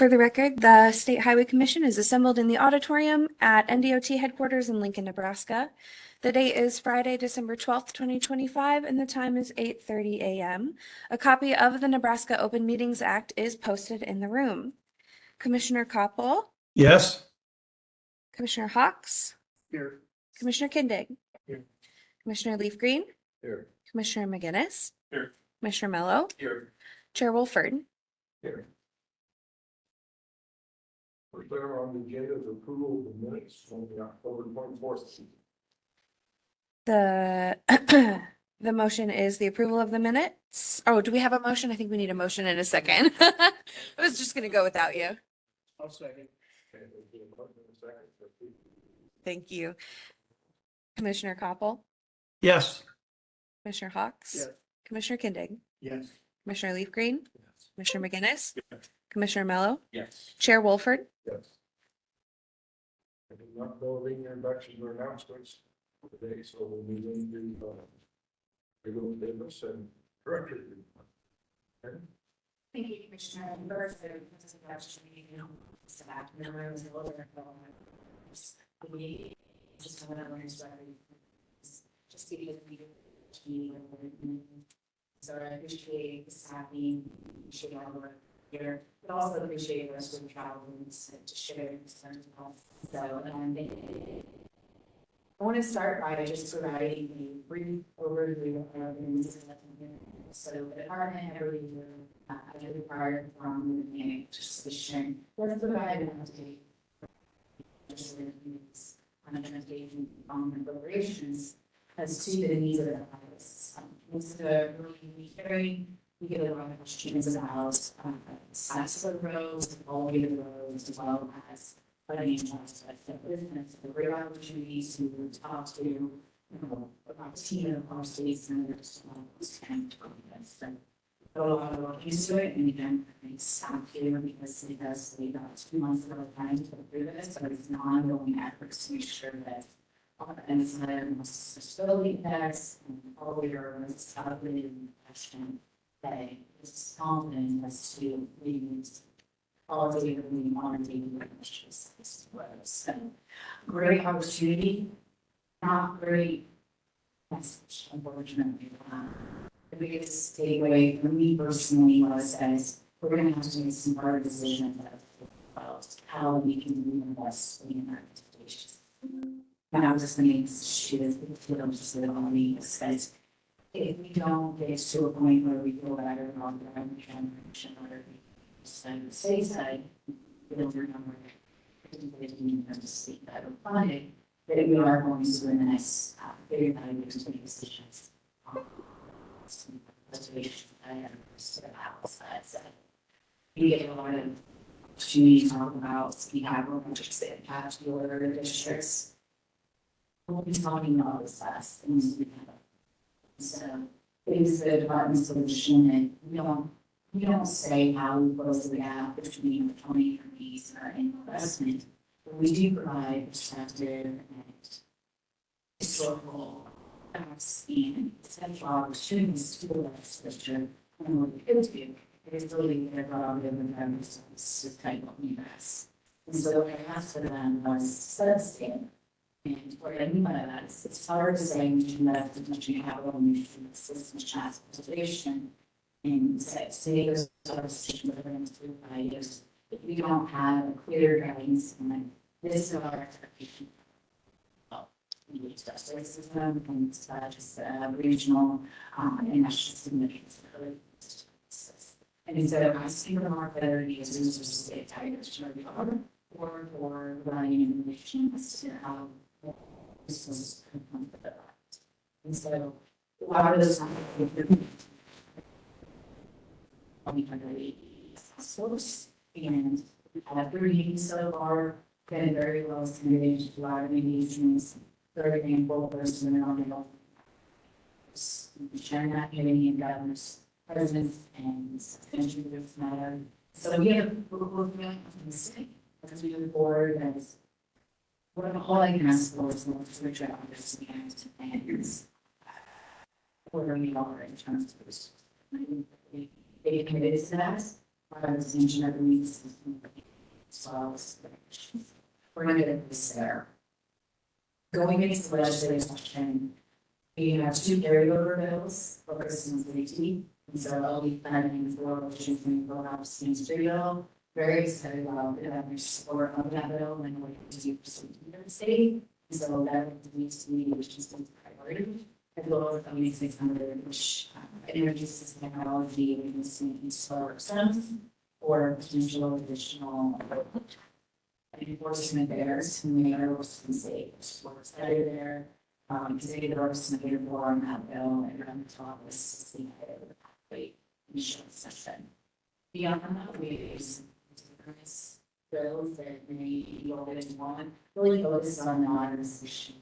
For the record, the State Highway Commission is assembled in the auditorium at NDOT headquarters in Lincoln, Nebraska. The date is Friday, December 12th, 2025, and the time is 8:30 a.m. A copy of the Nebraska Open Meetings Act is posted in the room. Commissioner Koppel, Yes. Commissioner Hawks, Here. Commissioner Kindig, Here. Commissioner Leaf Green, Here. Commissioner McGinnis, Here. Commissioner Mello, Here. Chair Wolford. Here. First item on the agenda is approval of the minutes from the October 24th. The motion is the approval of the minutes. Oh, do we have a motion? I think we need a motion in a second. I was just going to go without you. I'll second. Okay, there'll be a motion in a second. Thank you. Commissioner Koppel, Yes. Commissioner Hawks, Yes. Commissioner Kindig, Yes. Commissioner Leaf Green, Yes. Commissioner McGinnis, Yes. Commissioner Mello, Yes. Chair Wolford. Yes. I did not know of any introductions or announcements today, so we'll move into regular business and director. Okay. Thank you, Commissioner. First, this is actually, it's back in the room is a little bit of we just want to learn just because we so I appreciate the staffing, appreciate all the work here, but also appreciate the rest of the travel to share this. So, I want to start by just providing a brief overview of the so the department every year, as required from the legislation, let's provide an update on the transportation appropriations as to the needs of the highway system. It's a really unique hearing. We get a lot of questions about size of the roads, quality of the roads, as well as financial aspects of business. A great opportunity to talk to about the team of our state senators and a lot of work into it, and again, I stop here because it does take about 2 months of our time to approve this, but it's an ongoing effort to make sure that all the inside and accessibility tests and all of your in question that is confident as to meeting all of the on daily questions. So great opportunity, not great message, unfortunately. The biggest takeaway for me personally was that we're going to have to make some hard decisions about how we can reinvest in our education. And I was just going to just live on me because if we don't get to a point where we feel better about the generation or the state side, we'll remember to see better funding that we are going to in the next 35 years to make decisions. We get a lot of opportunities to talk about capital projects that attach to other districts. We'll be talking about this last things we have. So it is the department's solution, and we don't say how we close the gap between the 20 needs and our investment, but we do provide perspective and historical facts and potential opportunities to the legislature and what we could do. It's really their prerogative and members to type of US. And so what I asked for them was set a standard. And what I mean by that is it's hard to say we should invest as much in capital and we should assist in transportation and say there's a decision within the next 3 to 5 years. If we don't have a clear guidance and this is our expectation. Justice system and just regional and national submissions. And so I see the more clarity as soon as we state tigers or for running information as to how this was come to that. And so a lot of those source and have meetings so far been very well engaged, a lot of engagements. Very thankful person on the sharing that committee and governors, presidents, and attention to this matter. So we have we're really optimistic as we move forward. As what all I can ask for is more to reach out and understand and where we are in terms of this. They committed to that. I was mentioned every week as well as we're going to get this there. Going into the legislative session, we have two carryover bills focusing on safety. And so I'll be planning for motions and go out to Main Street bill. Very excited about the governor's support of that bill and what it can do for safety in the state. And so that needs to be, which is a priority. As well as the 600, which introduces technology and solar systems or potential additional enforcement there to make our roads safe. We're excited there. Because they did submitted more on that bill and around the top was the pathway insurance session. Beyond that, we have some bills that maybe you already want, really focus on non-restriction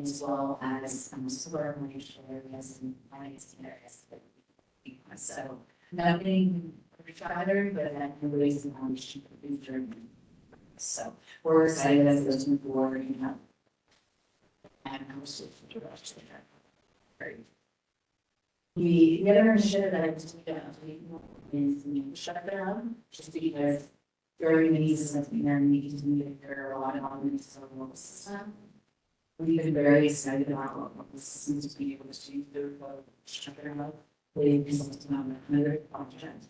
as well as solar financial areas and financing areas. So nothing shattered, but that really is the foundation for the future. So we're excited as those move forward, you know. And conversation direction. Right. The other initiative that I was thinking about is the shutdown, just because during the needs of their needs to meet their a lot of elements of the local system. We've been very excited about what the systems to be able to do the shutdown. They consulted on another project.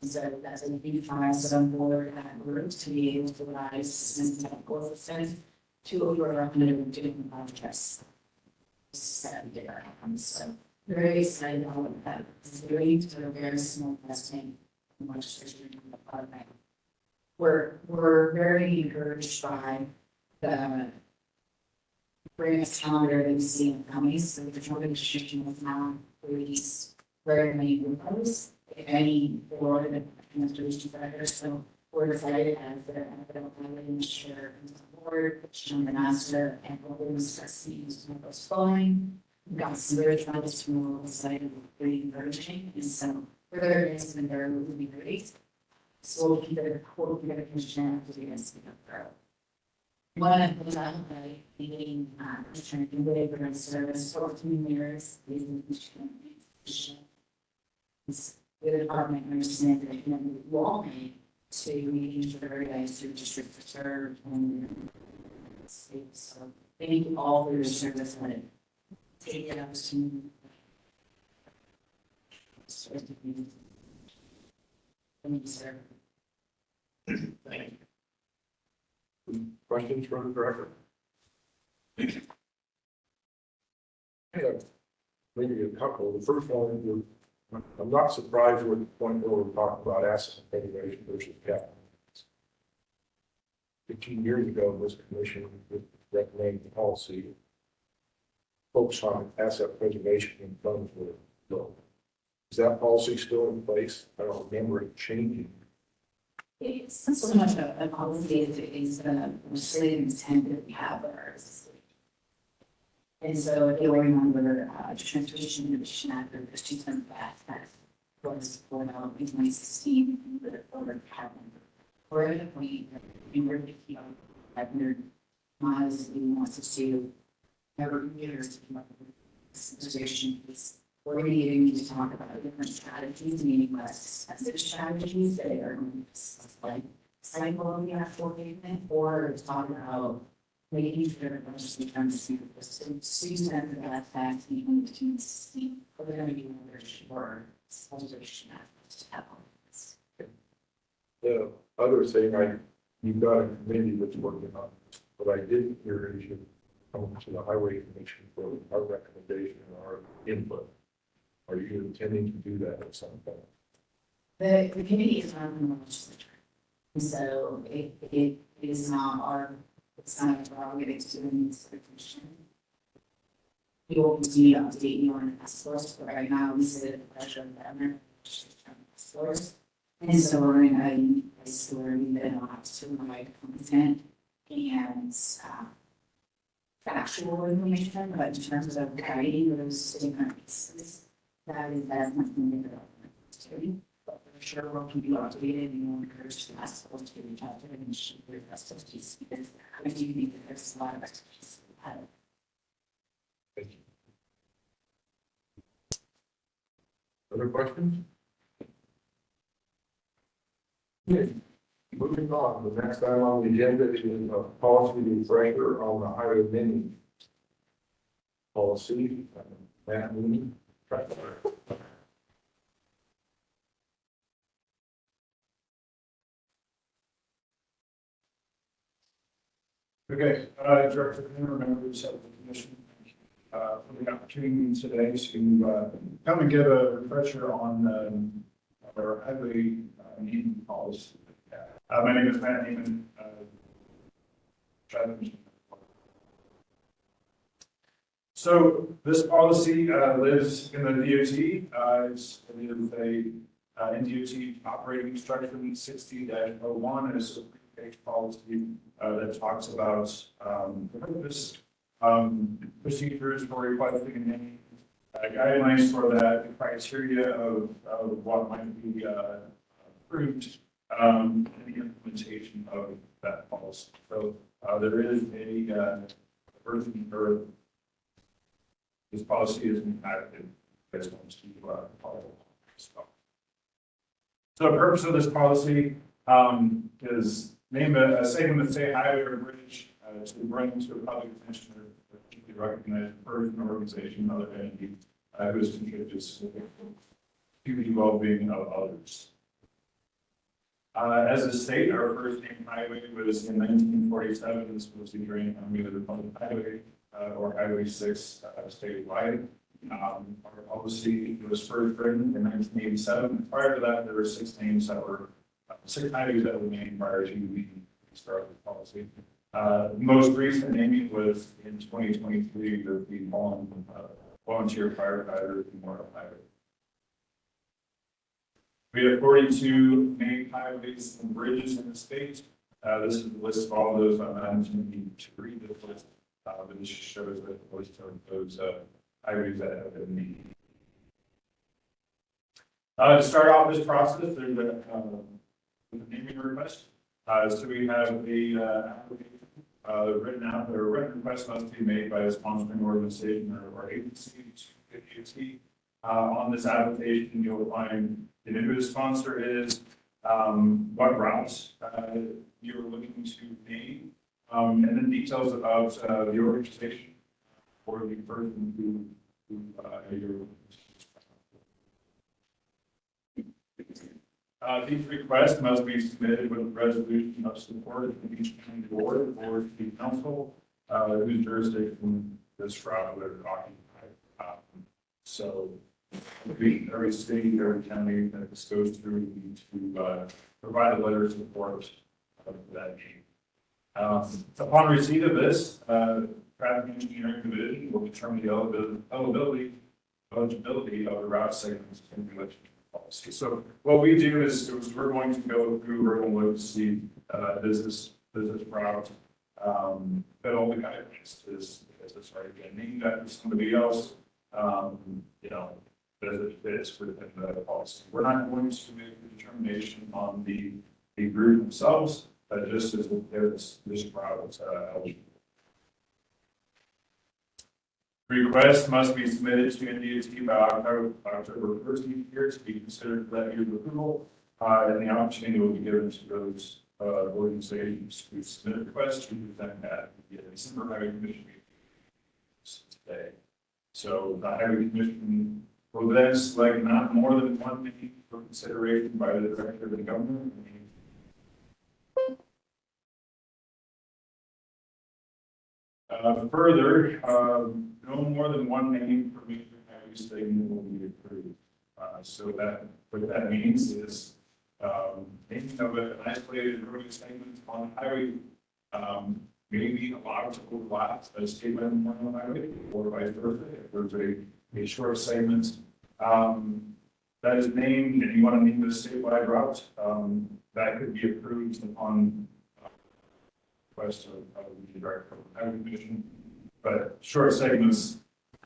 So that's a huge milestone for that group to be able to provide systems and technical assistance to over 100 different projects. So very excited about what that is doing to a very small testing legislation. We're very encouraged by the grants calendar that we see in counties. So the Trump administration has now released very many windows, if any, for the administration sector. So we're excited as the minister board, Sean the master, and all those trustees and those following. We've got some very tremendous from the local side and very encouraging. And so further events have been very really great. So we'll keep it a commission to the events to grow. One of the time by being trying to convey for service 14 years is the department understands that you know law made to making sure everybody through district served and state. So thank you all for your service and take it up to thank you, sir. Thank you. Questions from the director? I have maybe a couple. The first one, I'm not surprised with the point where we're talking about asset preservation versus capital. 15 years ago, this commission recommended the policy focus on asset preservation and funds were low. Is that policy still in place? I don't remember it changing. It's not so much a policy as it is the legislative intent that we have with our system. And so if you remember the Transportation Innovation Act of 2005 that was rolled out in 2016 with the forward cabinet. We're at a point in order to keep 500 miles that we want to do every year to keep up with this legislation piece. We're going to need to talk about different strategies, meaning less expensive strategies that are like cycle of the actual pavement, or talk about making sure that there's returns to the students and that fact, even to see, we're going to be more sure celebration efforts to have on this. The other thing you've got a committee that's working on, but I didn't hear is you come to the highway commission for our recommendation and our input. Are you intending to do that at some point? The committee is not in the legislature, and so it is not our, it's not our prerogative to do the needs of the commission. We will continue to update you on the task force, but right now we sit at the pressure of the governor, task force. And so we're in a place where we've been asked to provide content and factual information, but in terms of guiding those different pieces, that's nothing new development. But for sure, we'll keep you updated and we'll encourage the task force to reach out to them and share their expertise because I do think that there's a lot of expertise. Thank you. Other questions? Good. Moving on, the next item on the agenda is a policy refresher on the highway mini policy. Matt Mooney. Okay, Director Pinner, members of the commission, for the opportunity today to come and give a refresher on our highway meeting policy. My name is Matt Neiman. So this policy lives in the DOT. It's a NDOT operating instruction 60-01. It's a three-page policy that talks about the purpose, procedures for requesting a name, guidelines for that, the criteria of what might be approved, and the implementation of that policy. So there is a version or this policy is impacted as well as to follow. So the purpose of this policy is name a segment of state highway or bridge to bring to a public attention or to recognized person, organization, other entity who has contributed to the well-being of others. As a state, our first named highway was in 1947. This was the Drain Avenue Public Highway or Highway 6 statewide. Our policy was first written in 1987. Prior to that, there were six highways that were named prior to the start of the policy. Most recent naming was in 2023 with the volunteer firefighter Memorial Highway. We have 42 main highways and bridges in the state. This is the list of all of those. I'm not intending to read this list, but it just shows that the list of those highways that have been named. To start off this process, there's a naming request. So we have a application written request must be made by a sponsoring organization or agency to DOT. On this application, you'll find who the sponsor is, what routes you're looking to name, and then details about the organization or the person who you're these requests must be submitted with a resolution of support from each county board or city council whose jurisdiction this route would occupy. So every state, every county that this goes through need to provide a letter of support of that name. Upon receipt of this, traffic engineering division will determine the eligibility of the route segments in relation to the policy. So what we do is we're going to go through, we're going to look to see business route, that all the guidelines is this already been named after somebody else, does it fit within the policy. We're not going to make a determination on the group themselves, but just as this route is eligible. Request must be submitted to NDOT by October 1st each year to be considered for that year's approval, and the opportunity will be given to those organizations who submit requests to present at the December Highway Commission meeting today. So the Highway Commission will then select not more than one name for consideration by the Director of the Government. Further, no more than one name for major highway segment will be approved. So what that means is naming of an isolated road segment on the highway may be allowed to overlap a state Memorial Highway or vice versa. If there's a short segment that is named and you want to name the statewide route, that could be approved upon request of the Director of the Highway Commission. But short segments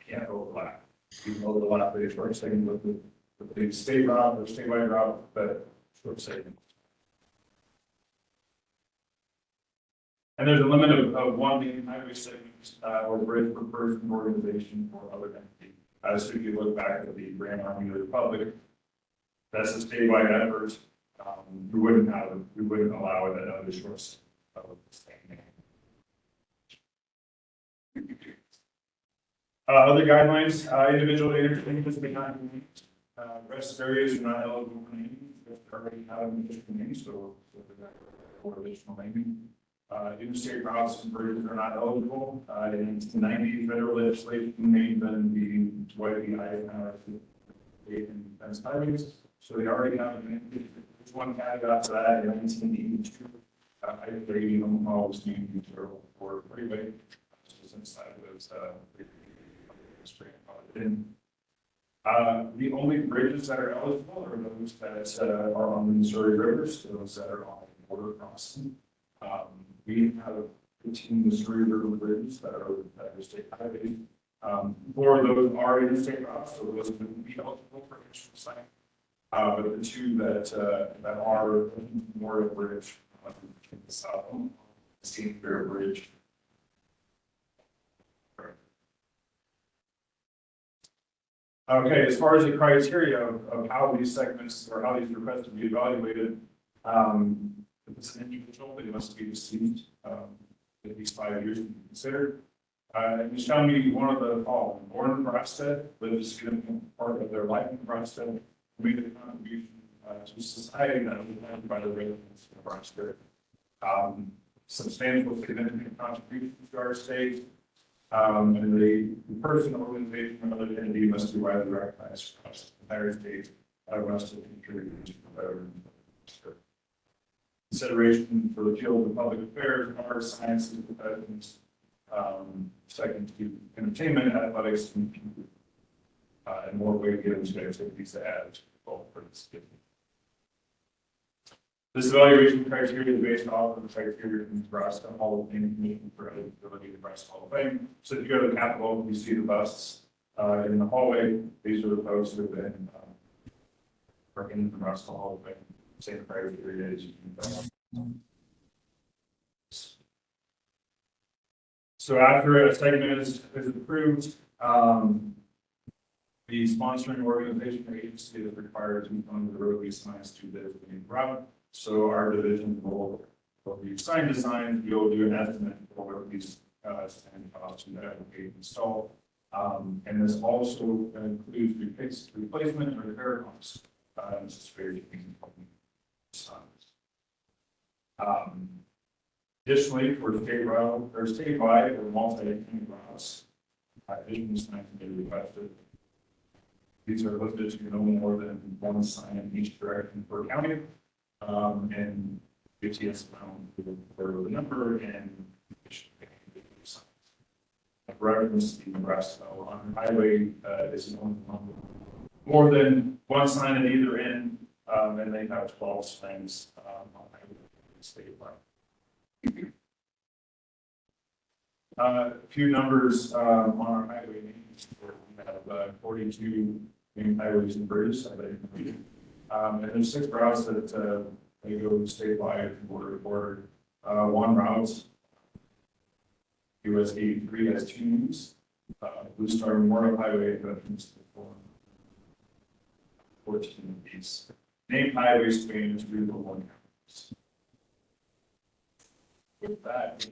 can't overlap. You can overlap a short segment with the state route or statewide route, but short segments. And there's a limit of one main highway segment or bridge per person, organization, or other entity. So if you look back at the Grand Army of the Republic, that's a statewide effort. we wouldn't allow it at other source of the same name. Other guidelines, individual interchanges may not be named. Rest areas are not eligible for naming. If they already have an additional name, so for additional naming. Interstate routes and bridges are not eligible. In 1990, federal legislation named them the widely and fence highways. So they already have an name. There's one caveat to that in 1982. I-30 Omaha was named for freeway. Just inside of those. The only bridges that are eligible are those that are on the Missouri rivers, those that are on the border crossing. We have 15 Missouri River bridges that are state highways. Four of those are interstate routes, so those wouldn't be eligible for additional site. But the two that are Memorial Bridge in the south, St. Fair Bridge. Okay, as far as the criteria of how these segments or how these requests to be evaluated, if it's an individual, they must be deceased at least 5 years to be considered. And it's shall be one of the following: born in Nebraska, lived a significant part of their life in Nebraska, made a contribution to society that was led by the residents of Nebraska. Substantial significant contributions to our state. And the person, organization, or other entity must be widely recognized across the entire state. Must have contributed to the better. Consideration for the field of public affairs, arts, sciences, professions. Second to entertainment, athletics, and more weight given to activities to add to the goal for this given. This evaluation criteria is based off of the criteria in Nebraska Hall of Fame Commission for Eligibility to Nebraska Hall of Fame. So if you go to the Capitol, you see the busts in the hallway. These are the folks who have been in the Nebraska Hall of Fame. Same criteria as you can. So after a segment is approved, the sponsoring organization or agency is required to fund the road resigns to the route. So our division will be sign designs. We'll do an estimate for what these stand costs to that will be installed. And this also includes replacement or repair costs. This is very important. Additionally, for state route or statewide or multi-county routes, additional signs can be requested. These are listed to no more than one sign in each direction per county, and UTS found for the number and signs. Reference the Nebraska on highway is more than one sign at either end, and they have 12 signs on highway statewide. A few numbers on our highway names. We have 42 main highways and bridges. And there's 6 routes that they go statewide from border to border. One route, US 83 has 2 names. Blue Star Memorial Highway, Veterans 14 of these. Named highways span 3 to 1 counties. With that,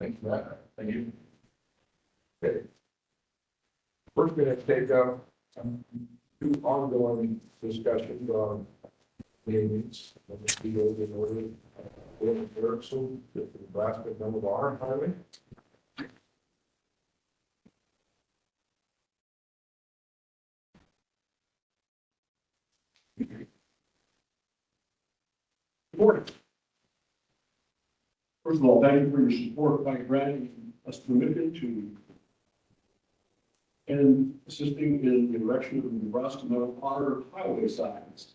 Thank you, Matt. thank you. Okay. We're going to take up 2 ongoing discussions on namings of the field in order. William Erickson, the Nebraska Omaha Highway. Good morning. First of all, thank you for your support by granting us permission to and assisting in the erection of the Nebraska Omaha highway signs.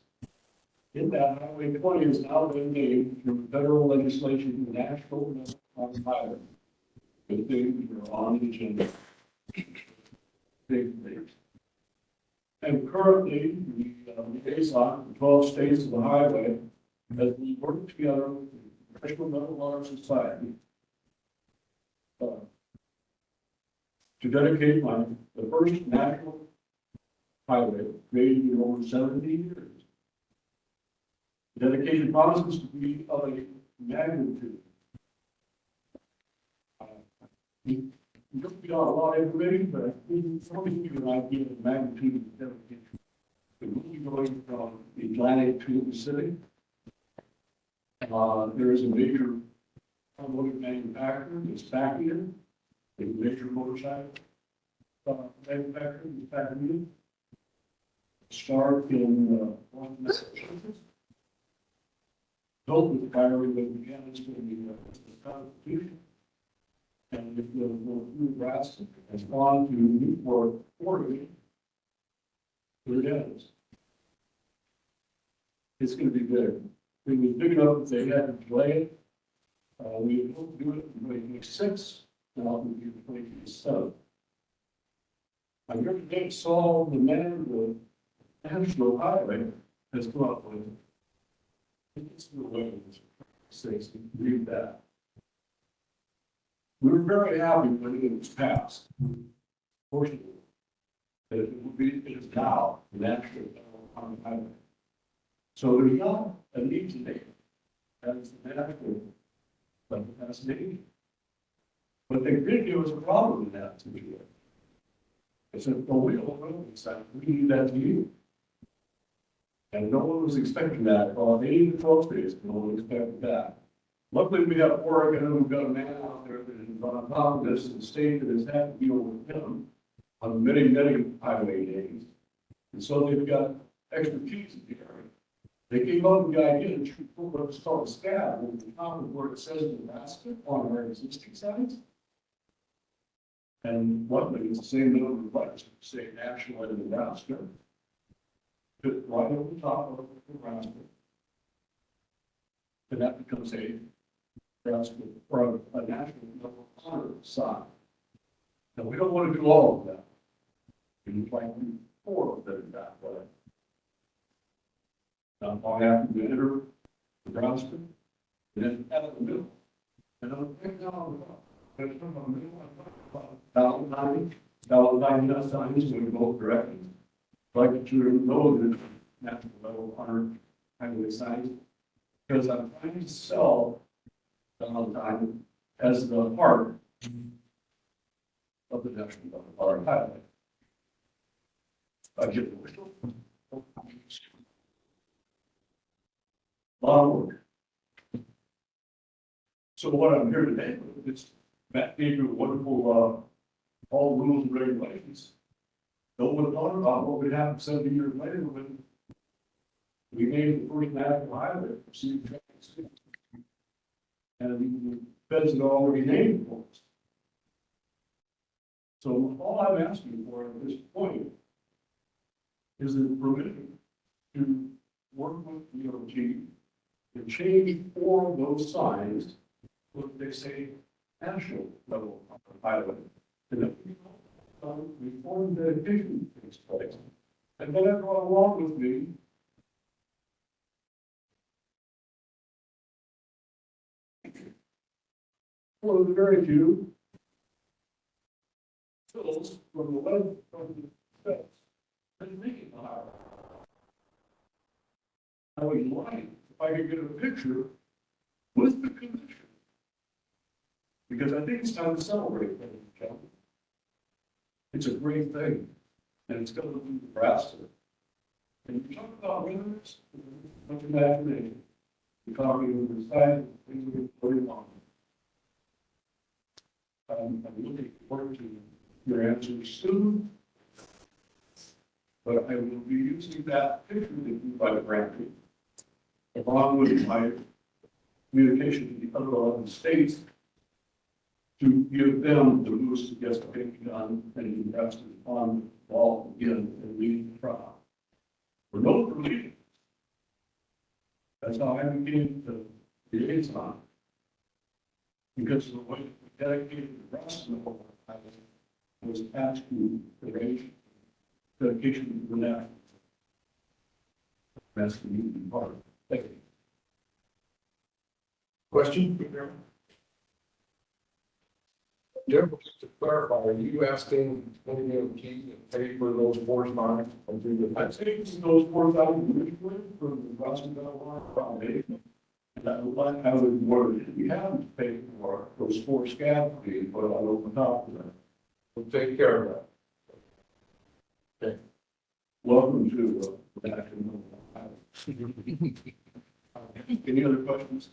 In that, Highway 20 has now been named through federal legislation the National Highway. Good thing you're on the agenda. Big things. And currently, the liaison for 12 states of the highway as we work together with the National Metal Water Society to dedicate the first national highway made in over 70 years. The dedication promises to be of a magnitude. You don't get a lot of information, but I think it's only give you an idea of the magnitude of the dedication. It will be going from the Atlantic to the Pacific. There is a major automotive manufacturer that's back here. A major motorcycle manufacturer that's back here. Start in Boston, Massachusetts. Built with the priority that began as for the Constitution. And if the Nebraska has gone to Newport, Oregon, there it is. It's going to be big. It was big enough that they had to delay it. We will do it in 2026, and I'll be in 2027. I never did saw the man of the national highway has come up with. It's the way to read that. We were very happy when it was passed. Fortunately, that it is now the national highway. So there's not a need today. That's the national, but that's needed. But they did give us a problem in that to do it. They said, well, we don't know this time. We need that to you. And no one was expecting that. On 8 to 12 days, no one expected that. Luckily, we got Oregon, and we've got a man out there that is on top of this in the state that has had to deal with him on many, many highway days. And so they've got expertise in the area. They came up with the idea that you put what's called a scab over the top of where it says Nebraska on our existing sites. And luckily, it's the same number of letters, say national and Nebraska. Put it right over the top of Nebraska. And that becomes a Nebraska or a national level honor sign. Now, we don't want to do all of that. We'd like to do 4 of them that way. Now, all I have to enter Nebraska, and then out of the middle. And I'm right now, there's from the middle, about 90 signs in both directions. I'd like to know the national level honor highway signs, because I'm trying to sell Valentine as the heart of the national level honor highway. I get the whistle. A lot of work. So what I'm here today with is Matt gave you a wonderful all the rules and regulations. No one thought about what would happen 70 years later when we made the first national highway for city traffic. And the feds had already named for us. So all I'm asking for at this point is the permission to work with DOT to change 4 of those signs so that they say national level highway. And then before the dedication takes place. And then I brought along with me one of the very few tools from the web from the feds and making the highway. I would like if I could get a picture with the commission. Because I think it's time to celebrate that, gentlemen. It's a great thing, and it's going to be Nebraska. And you talk about winners, don't imagination. You're talking about the side of things we're putting on. I'm looking forward to your answers soon, but I will be using that picture that you might grant me, along with my communication to the other 11 states, to give them the boost to get things done and invest on the ball again and lead the trial. We're known for leading. That's how I became the liaison. Because of the way we dedicated the rest of the whole I was asked to arrange dedication to the national. That's the union part. Thank you. Question? Jim, just to clarify, are you asking NDOT to pay for those force lines and do the? I think those 4,000 for the Russell Line Foundation. And I would word it, we haven't paid for those 4 scab fees, but I'll open up to them. We'll take care of that. Welcome to that. Any other questions?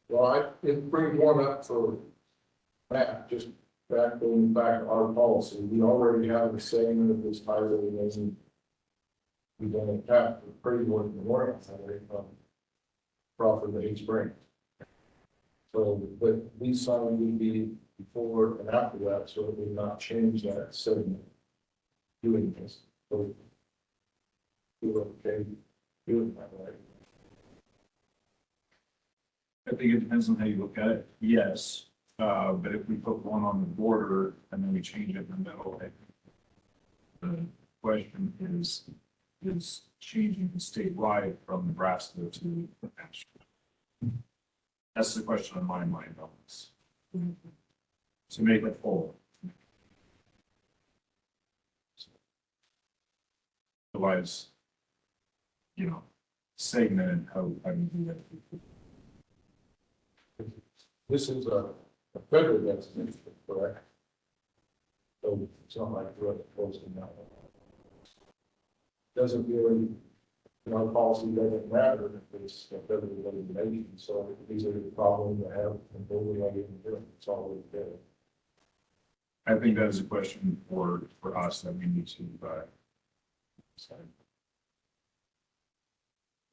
Well, it brings one up for Matt, just going back to our policy. We already have a segment of this highway doesn't. We don't have the pretty one in the morning highway from Crawford to Hay Springs. So, but these signs would be before and after that, so it would not change that segment doing this. So, you're okay doing that, right? I think it depends on how you look at it, yes. But if we put one on the border and then we change it in the middle, the question is changing the statewide from Nebraska to national. That's the question on my mind on this. To make it full. Otherwise, segmented how you do that. This is a federal destination, correct? So it's not like we're posting that. Doesn't really, our policy doesn't matter if it's a federal designation, so these are the problems that have, and we have even do it, it's always there. I think that is a question for us that we need to decide.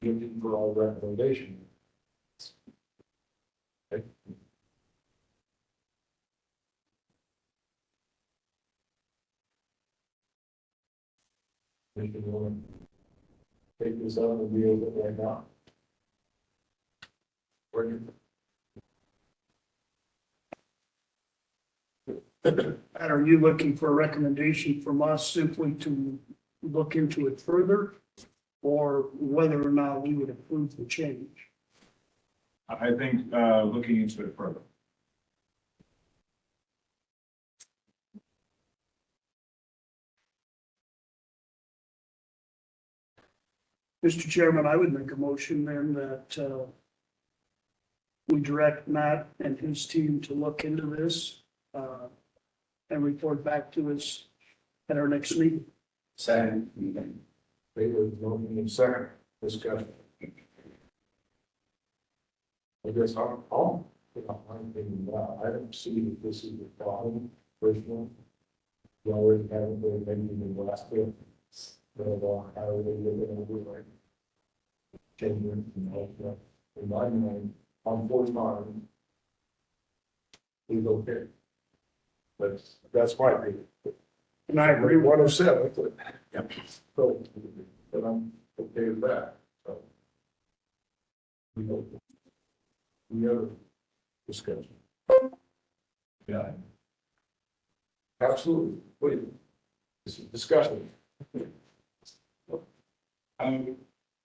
Looking for all recommendation. Okay. We can take this out and deal with it right now. And are you looking for a recommendation from us simply to look into it further? Or whether or not we would approve the change? I think looking into it further. Mr. Chairman, I would make a motion then that we direct Matt and his team to look into this and report back to us at our next meeting. Second. Favor, motion in second, discussion. I guess I'll put out my opinion now. I don't see that this is a problem, personally. We already have it, maybe in the last bit. But how are they living over like 10 years, in my mind, on 49 is okay. But that's my opinion. And I agree with 107, but, so, but I'm okay with that, so. We go. Any other discussion? Yeah. Absolutely, wait, this is discussion.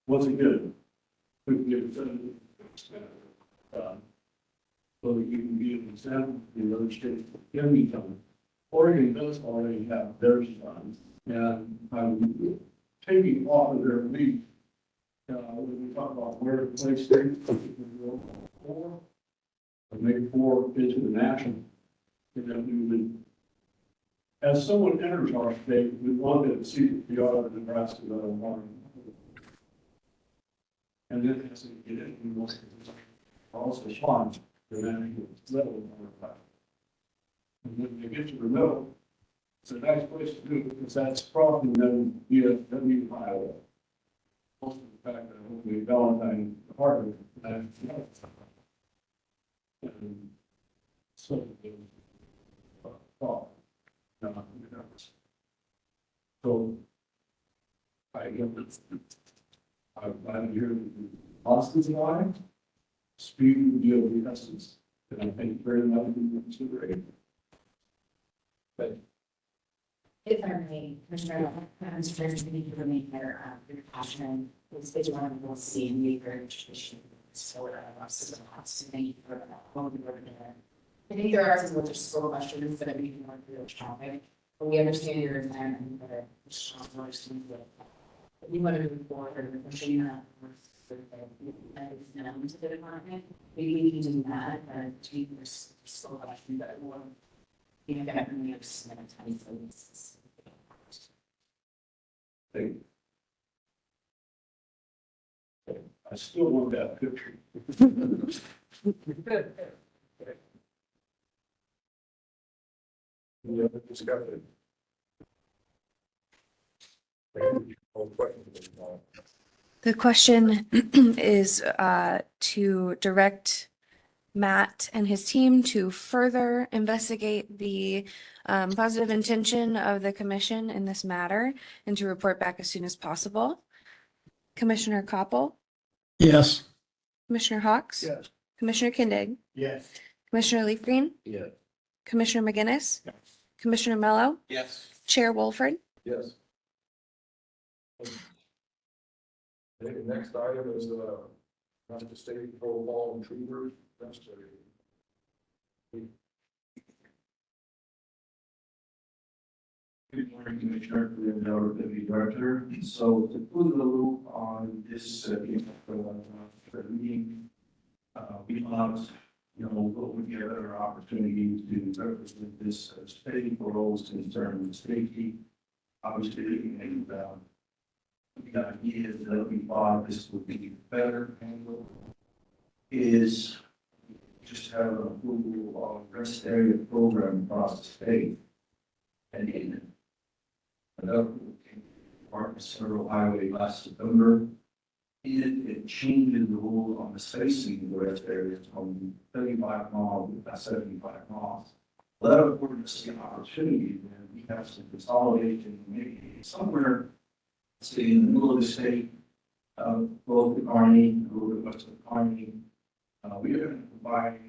Once again, we can get it done. So that you can be an example in other states can be done. Oregon does already have their signs, and I'm taking off of their lead. When we talk about where to place things, four, and maybe 4 into the national. And then we would, as someone enters our state, we wanted to see the auto of Nebraska that I'm on. And then as they get in, we want to also respond to the national level of our. And when they get to the middle, it's a nice place to do it because that's probably then the highway. Also the fact that hopefully Valentine Harbor, and so so I get this. I'm here Austin's line, speed would be of the essence, and I think very much in consideration. But If I may, Commissioner, Mr. Chairman, thank you for making your passion. It's one of the see and be very tradition. So, thank you for that. I think there are some logistical questions that we can work through this topic, but we understand your intent and that it's strong understanding that we want to move forward and pushing that known to the department. We can do that, but there's still questions that will, get from the time for this. I still want that picture. Any other discussion? All questions? The question is to direct Matt and his team to further investigate the positive intention of the commission in this matter and to report back as soon as possible. Commissioner Koppel, Yes. Commissioner Hawks, Yes. Commissioner Kindig, Yes. Commissioner Leafgreen, Yes. Commissioner McGinnis, Commissioner Mello, Yes. Chair Wolford. Yes. The next item is, not the state protocol and troopers. That's Good morning, Commissioner, and our Deputy Director. So to close the loop on this meeting, we thought, what would be a better opportunity to represent this state for roles concerned with safety. Obviously, and the idea that we thought this would be better handled is just have an approval of rest area program across the state. And in another part of Federal Highway last September, it changes the rule on the spacing of the rest areas from 35 miles to 75 miles. That afforded us the opportunity, and we have some consolidation, maybe somewhere, say in the middle of the state, both the Army, a little bit west of the Army. We are going to provide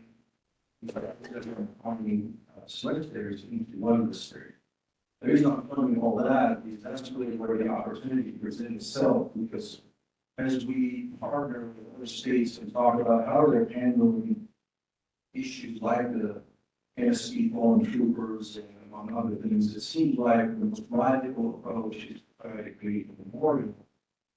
Army select areas in each one of the states. The reason I'm telling you all that is that's really where the opportunity presents itself, because as we partner with other states and talk about how they're handling issues like the NSC fallen troopers and among other things, it seems like the most logical approach is to try to create a memorial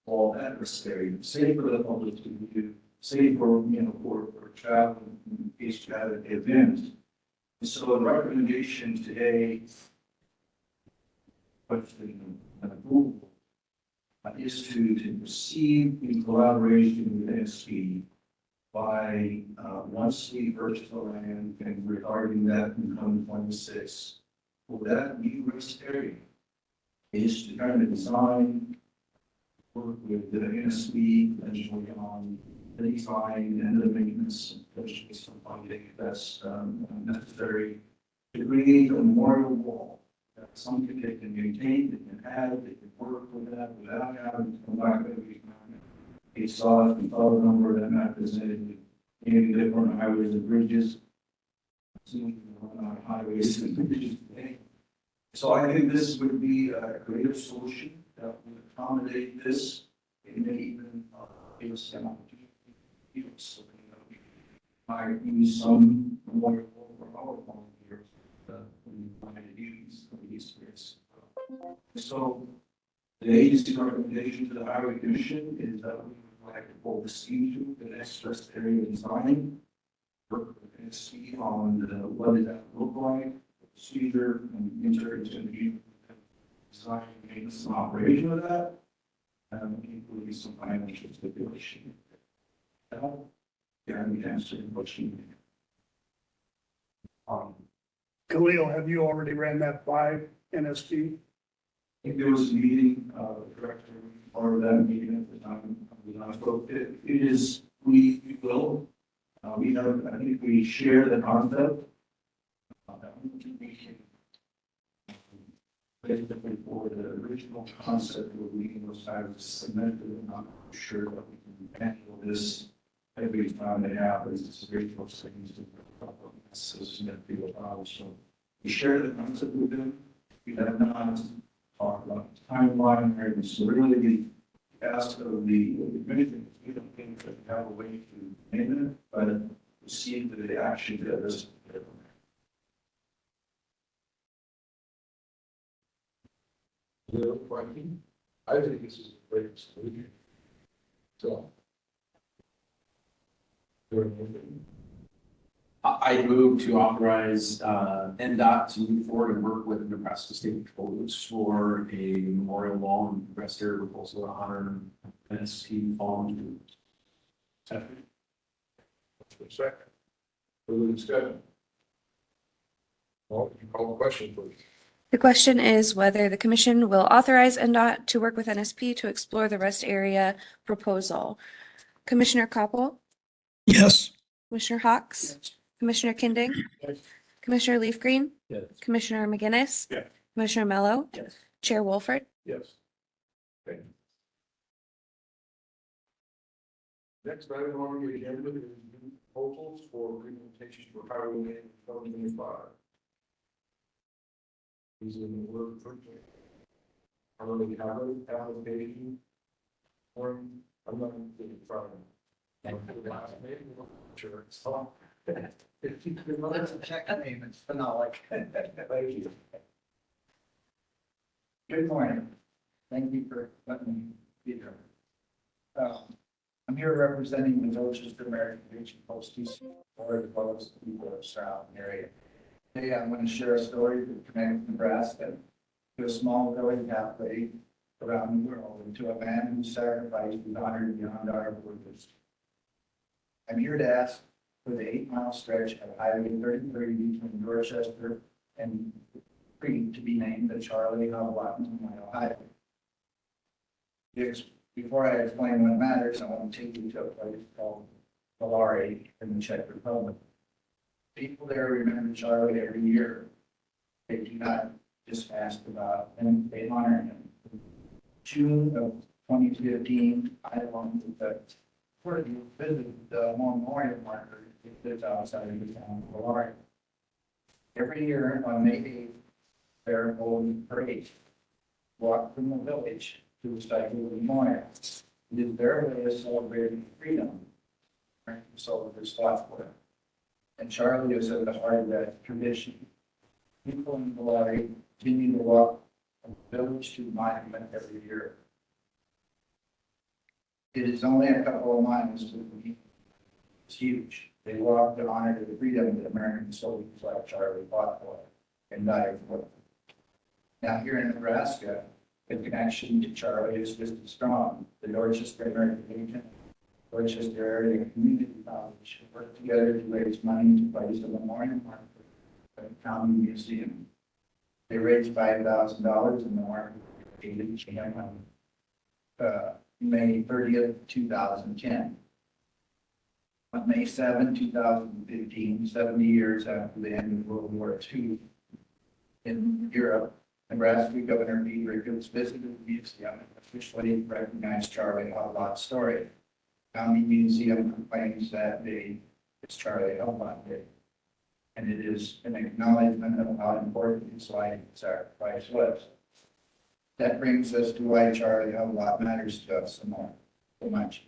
for that risk area, safe for the public to do, safe for, for travel in case you have an event. And so the recommendation today, question and approval, is to proceed in collaboration with NSP by once we purchase the land and regarding that in 2026, for that new rest area is to kind of design, work with the NSP eventually on the design and the maintenance, eventually some funding that's necessary to create a memorial wall. That's something they can maintain, they can have, they can work with that without having to come back every time. They saw it, we saw the number that Matt presented, in different highways and bridges. Soon we're on highways and bridges today. So I think this would be a creative solution that would accommodate this. It may even give us an opportunity to use something that we might use some memorial for our volunteers when we find it use these space. So the agency's recommendation to the Highway Commission is that we would like to pull this into the next rest area design. Work with NSC on what does that look like, procedure, and enter into the design, maintenance, and operation of that, and including some financial stipulation. Yeah, we answered the question. Khalil, have you already ran that by NSP? I think there was a meeting, the director, part of that meeting at the time, when I spoke. It is, we will, we have, I think we share the concept. I don't think we can, basically for the original concept of leading those sides cemented, I'm not sure that we can handle this every time it happens. It's very close things to significant problems. So we share the concept with them. We have not talked about the timeline or anything. So really the ask of the commission, we don't think that we have a way to name it, but see the action that is. Zero parking. I think this is a great solution. So. I move to authorize NDOT to move forward and work with Nebraska State Patrols for a memorial wall and rest area proposal to honor NSP fallen. Second. Further discussion? Well, you call the question, please. The question is whether the commission will authorize NDOT to work with NSP to explore the rest area proposal. Commissioner Koppel, Yes. Commissioner Hawks, Commissioner Kinding, Yes. Commissioner Leaf Green, Yes. Commissioner McGinnis, Yes. Commissioner Mello, Yes. Chair Wolford. Yes. Thank you. Next item on the agenda is new proposals for implementation for highway maintenance 2025. These are the word for I don't really have an application. Or I'm not going to try. Sure. So. Let's check payments, but not like. Thank you. Good morning. Thank you for letting me be here. I'm here representing the Dorchester American Legion Post DC, or as well as the people of the surrounding area. Today, I'm going to share a story that connects Nebraska to a small village halfway around the world, and to a man who sacrificed his honor beyond our borders. I'm here to ask for the 8-mile stretch of Highway 33 between Dorchester and Creek to be named the Charlie Hobart Memorial Highway. Before I explain what matters, I want to take you to a place called Valari in the Czech Republic. People there remember Charlie every year. They do not just ask about him, they honor him. June of 2015, I along with the visited the memorial marker that lives outside of the town of Valari. Every year on May 8th, they're holding a parade. Walk from the village to the site of the memorial. It is their way of celebrating freedom. So there's thought for it. And Charlie is at the heart of that tradition. People in Valari continue to walk from the village to the monument every year. It is only a couple of miles to the meeting. It's huge. They walk to honor the freedom that American soldiers like Charlie fought for and died for. Now here in Nebraska, the connection to Charlie is just as strong. The Dorchester American Legion, Dorchester Area Community College work together to raise money to place a memorial marker at the county museum. They raised $5,000 in the marker on May 30th, 2010. On May 7, 2015, 70 years after the end of World War II in Europe, Nebraska Governor Pete Ricketts visited the museum and officially recognized Charlie Hobot's story. The County Museum proclaims that day is Charlie Hobot Day, and it is an acknowledgement of how important his life and sacrifice was. That brings us to why Charlie Hobot matters to us so much.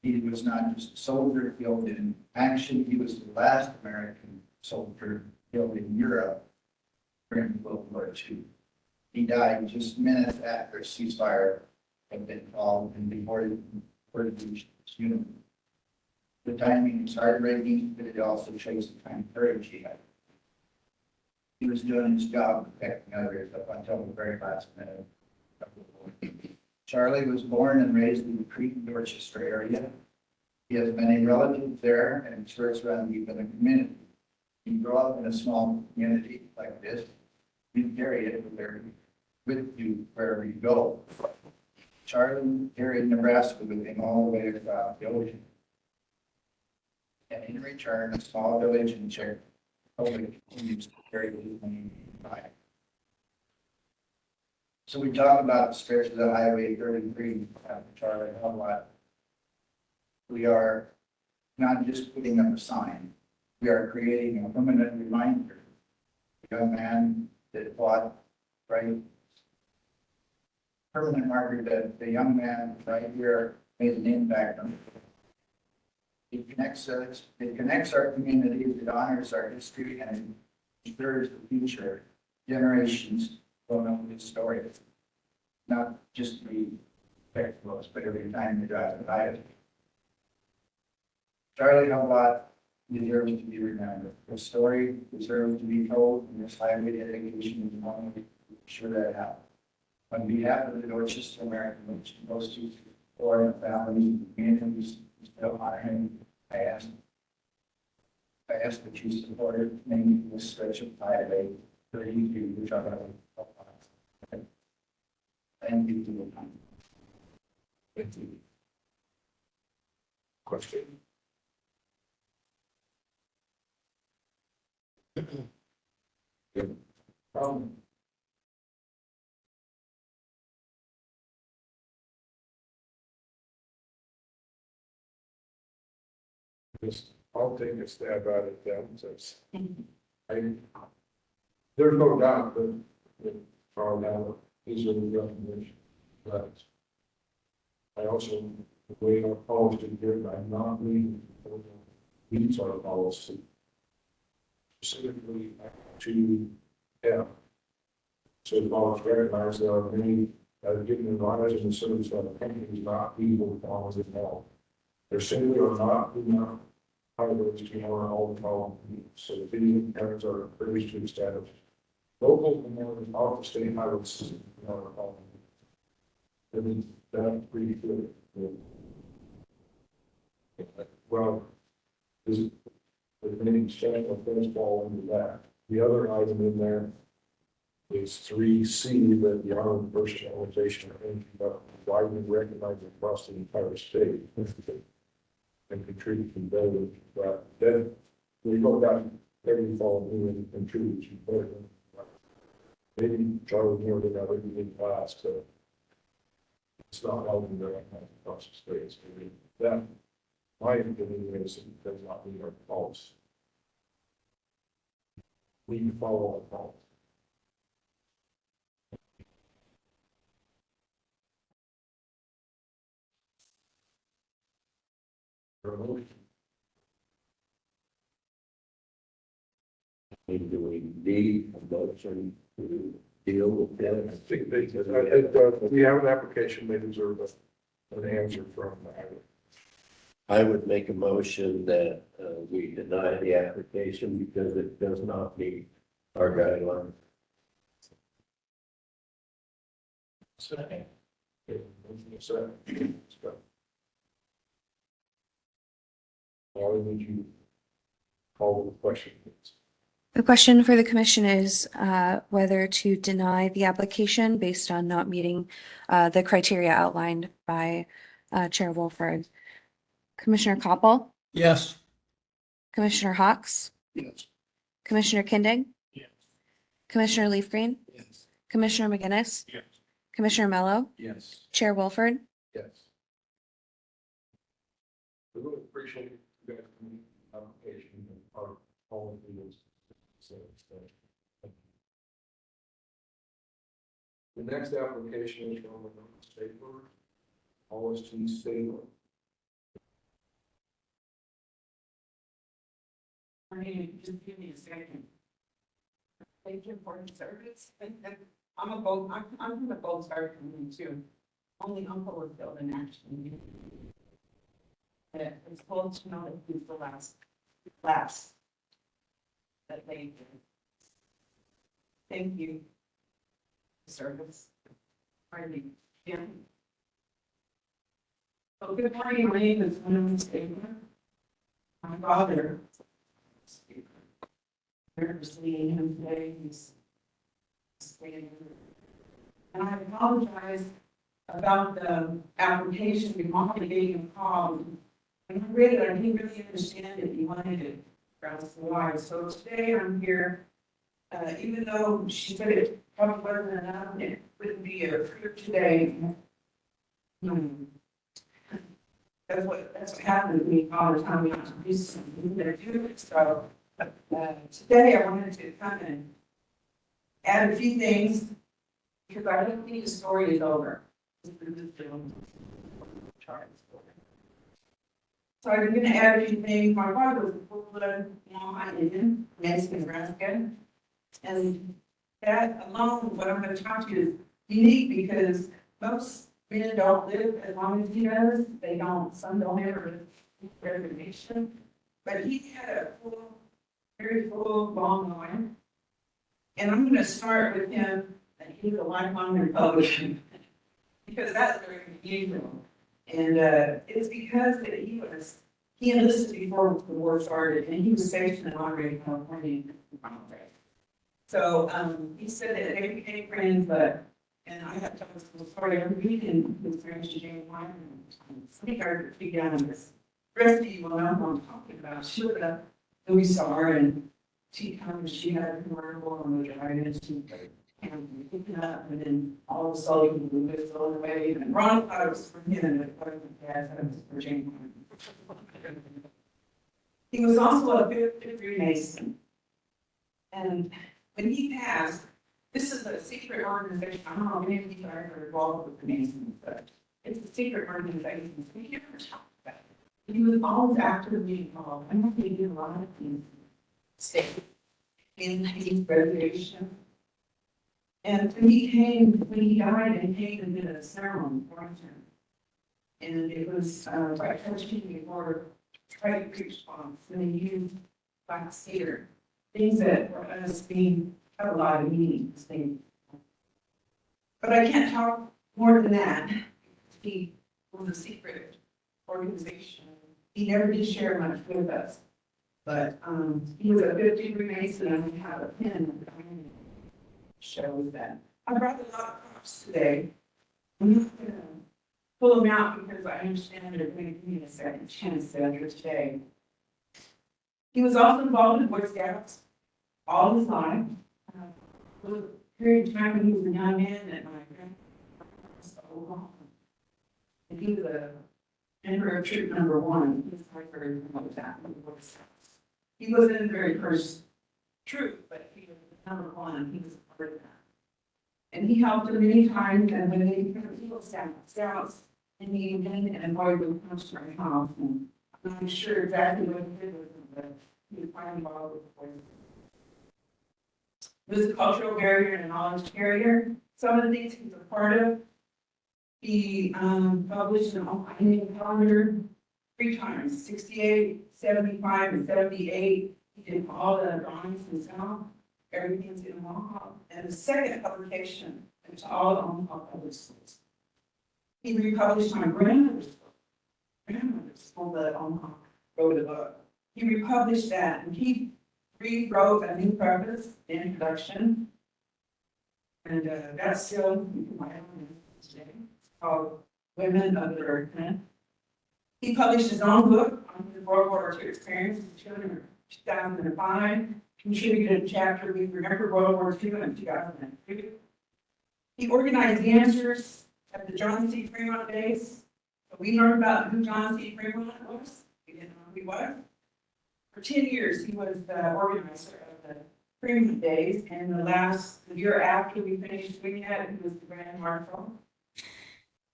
He was not just a soldier killed in action, he was the last American soldier killed in Europe during World War II. He died just minutes after a ceasefire had been called and deported for the unit. The timing is heartbreaking, but it also shows the kind of courage he had. He was doing his job protecting others up until the very last minute. Charlie was born and raised in the Creek, Dorchester area. He has many relatives there and serves around deep in the community. You grow up in a small community like this, you carry it with you wherever you go. Charlie carried Nebraska with him all the way across the ocean. And in return, a small village in Czech Republic continues to carry his name by. So we talk about the stretch of the Highway 33 after Charlie Hobot. We are not just putting up a sign. We are creating a permanent reminder. The young man that fought right, permanent marker that the young man right here made an impact on. It connects us, it connects our community, it honors our history, and it ensures the future generations will know his story. not just be textbooks, but every time you drive by it. Charlie Humblot deserves to be remembered. His story deserves to be told, and this highway dedication is one to sure that happens. On behalf of the Dorchester American Legion, those two Florida families, communities, still honor him, I ask that you support it, maybe this stretch of highway that you do, which are going to help us. Thank you to the time. Thank you. Question? Good. Just, I'll take a stab at it then, since I, there's no doubt that our now is a recognition, but I also, the way our policy here, by not reading, meets our policy. Specifically to F. So the policy recognizes there are many, given the knowledge and the service of the company is not legal forms of law. There simply are not enough highways to honor all the following needs. So the video parents are privileged to establish local and off the state highway system. I mean, that's pretty good. Well, is it, there's many extent of things fall into that. The other item in there is 3C, that the armed person organization are widely recognized across the entire state and contribute to better. But then we go back every fall and contribute to better. Maybe Charlie more than other in class, but it's not helping the across the states. That, my opinion is, it does not meet our policy. We follow our policy. Do we need a motion to deal with that? I think we have an application, they deserve an answer from that. I would make a motion that we deny the application because it does not meet our guidelines. Second. Okay, motion is second. Why would you call the question, please? The question for the commission is whether to deny the application based on not meeting the criteria outlined by Chair Wolford. Commissioner Koppel, Yes. Commissioner Hawks, Yes. Commissioner Kinding, Yes. Commissioner Leaf Green, Yes. Commissioner McGinnis, Yes. Commissioner Mello, Yes. Chair Wolford. Yes. We really appreciate you guys coming application and our policy is. The next application is from the state board, Hollis T. Stabler. Just give me a second. Thank you for your service. I'm from the Gold Star community too. Only uncle was killed in action. It's cool to know that he's the last that they did. Thank you. Service. Pardon me. So good morning, my name is Winona Stabler. My father. Seeing him today, he's staying. And I apologize about the application. We wanted to give him a call. And I read it, I didn't really understand it. He wanted it grasp why. So today I'm here, even though she said it probably wasn't enough, it wouldn't be a proof today. That's what happens to me all the time. We have to do something to do it. So today I wanted to come and add a few things because I don't think the story is over. So I'm going to add a few things. My father was a full-blood Mohawk Indian, Madison, Nebraska, and that alone, what I'm going to talk to you is unique because most men don't live as long as he does. They don't, some don't ever live resignation. But he had a full, very full, long life. And I'm gonna start with him, that he was a lifelong Republican. Because that's very unusual. And it's because that he enlisted before the war started, and he was stationed in Monterey, California. So he said that they became friends, and I have to tell this little story every weekend. He was friends to Jane Wyman. Sweetheart, she got on this. The rest of you will know who I'm talking about. She was a movie star, and she had a convertible on the drive-in. She picked it up, and then all of a sudden, we were just going away. And Ron thought it was for him, and it wasn't. Yeah, it was for Jane Wyman. He was also a fifth-degree Mason. And when he passed, this is a secret organization. I don't know if any of you guys are involved with the Masons, but it's a secret organization. We never talk about it. He was always actively involved. I know he did a lot of things. State in his reservation. And when he died, and came and did a ceremony for him. And it was right before trade response, and they used black theater. Things that for us have a lot of meanings. But I can't talk more than that. He was a secret organization. He never did share much with us. But he was a 50-degree Mason, and we have a pin that shows that. I brought a lot of props today. I'm not going to pull them out because I understand they're going to give me a second chance after today. He was also involved in Boy Scouts all his life. For a period of time when he was a young man that my grandfather was so long. And he was a member of Troop Number 1. He was very familiar with that in the Boy Scouts. He wasn't in the very first troop, but he was number 1. He was a part of that. And he helped them many times, and when they became Eagle Scouts, and he then and boy would come to my house, and I'm not sure exactly what he did with them, but he was quite involved with the boys. He was a cultural barrier and a knowledge carrier. Some of the things he was a part of, he published an Indian calendar 3 times, 68, 75, and 78. He did all the drawings himself. Everything's in Omaha. And the second publication, it's all Omaha public schools. He republished my grandmother's book, the Omaha wrote a book. He republished that, and he rewrote a new preface, the introduction. And that's still in my own today. It's called Women of the Earth. He published his own book on his World War II experience as a children in 2005. Contributed a chapter, We Remember World War II in 2002. He organized dancers at the John C. Fremont Days. So we learned about who John C. Fremont was. We didn't know who he was. For 10 years, he was the organizer of the Fremont Days. And the year after we finished doing that, he was the Grand Marshal.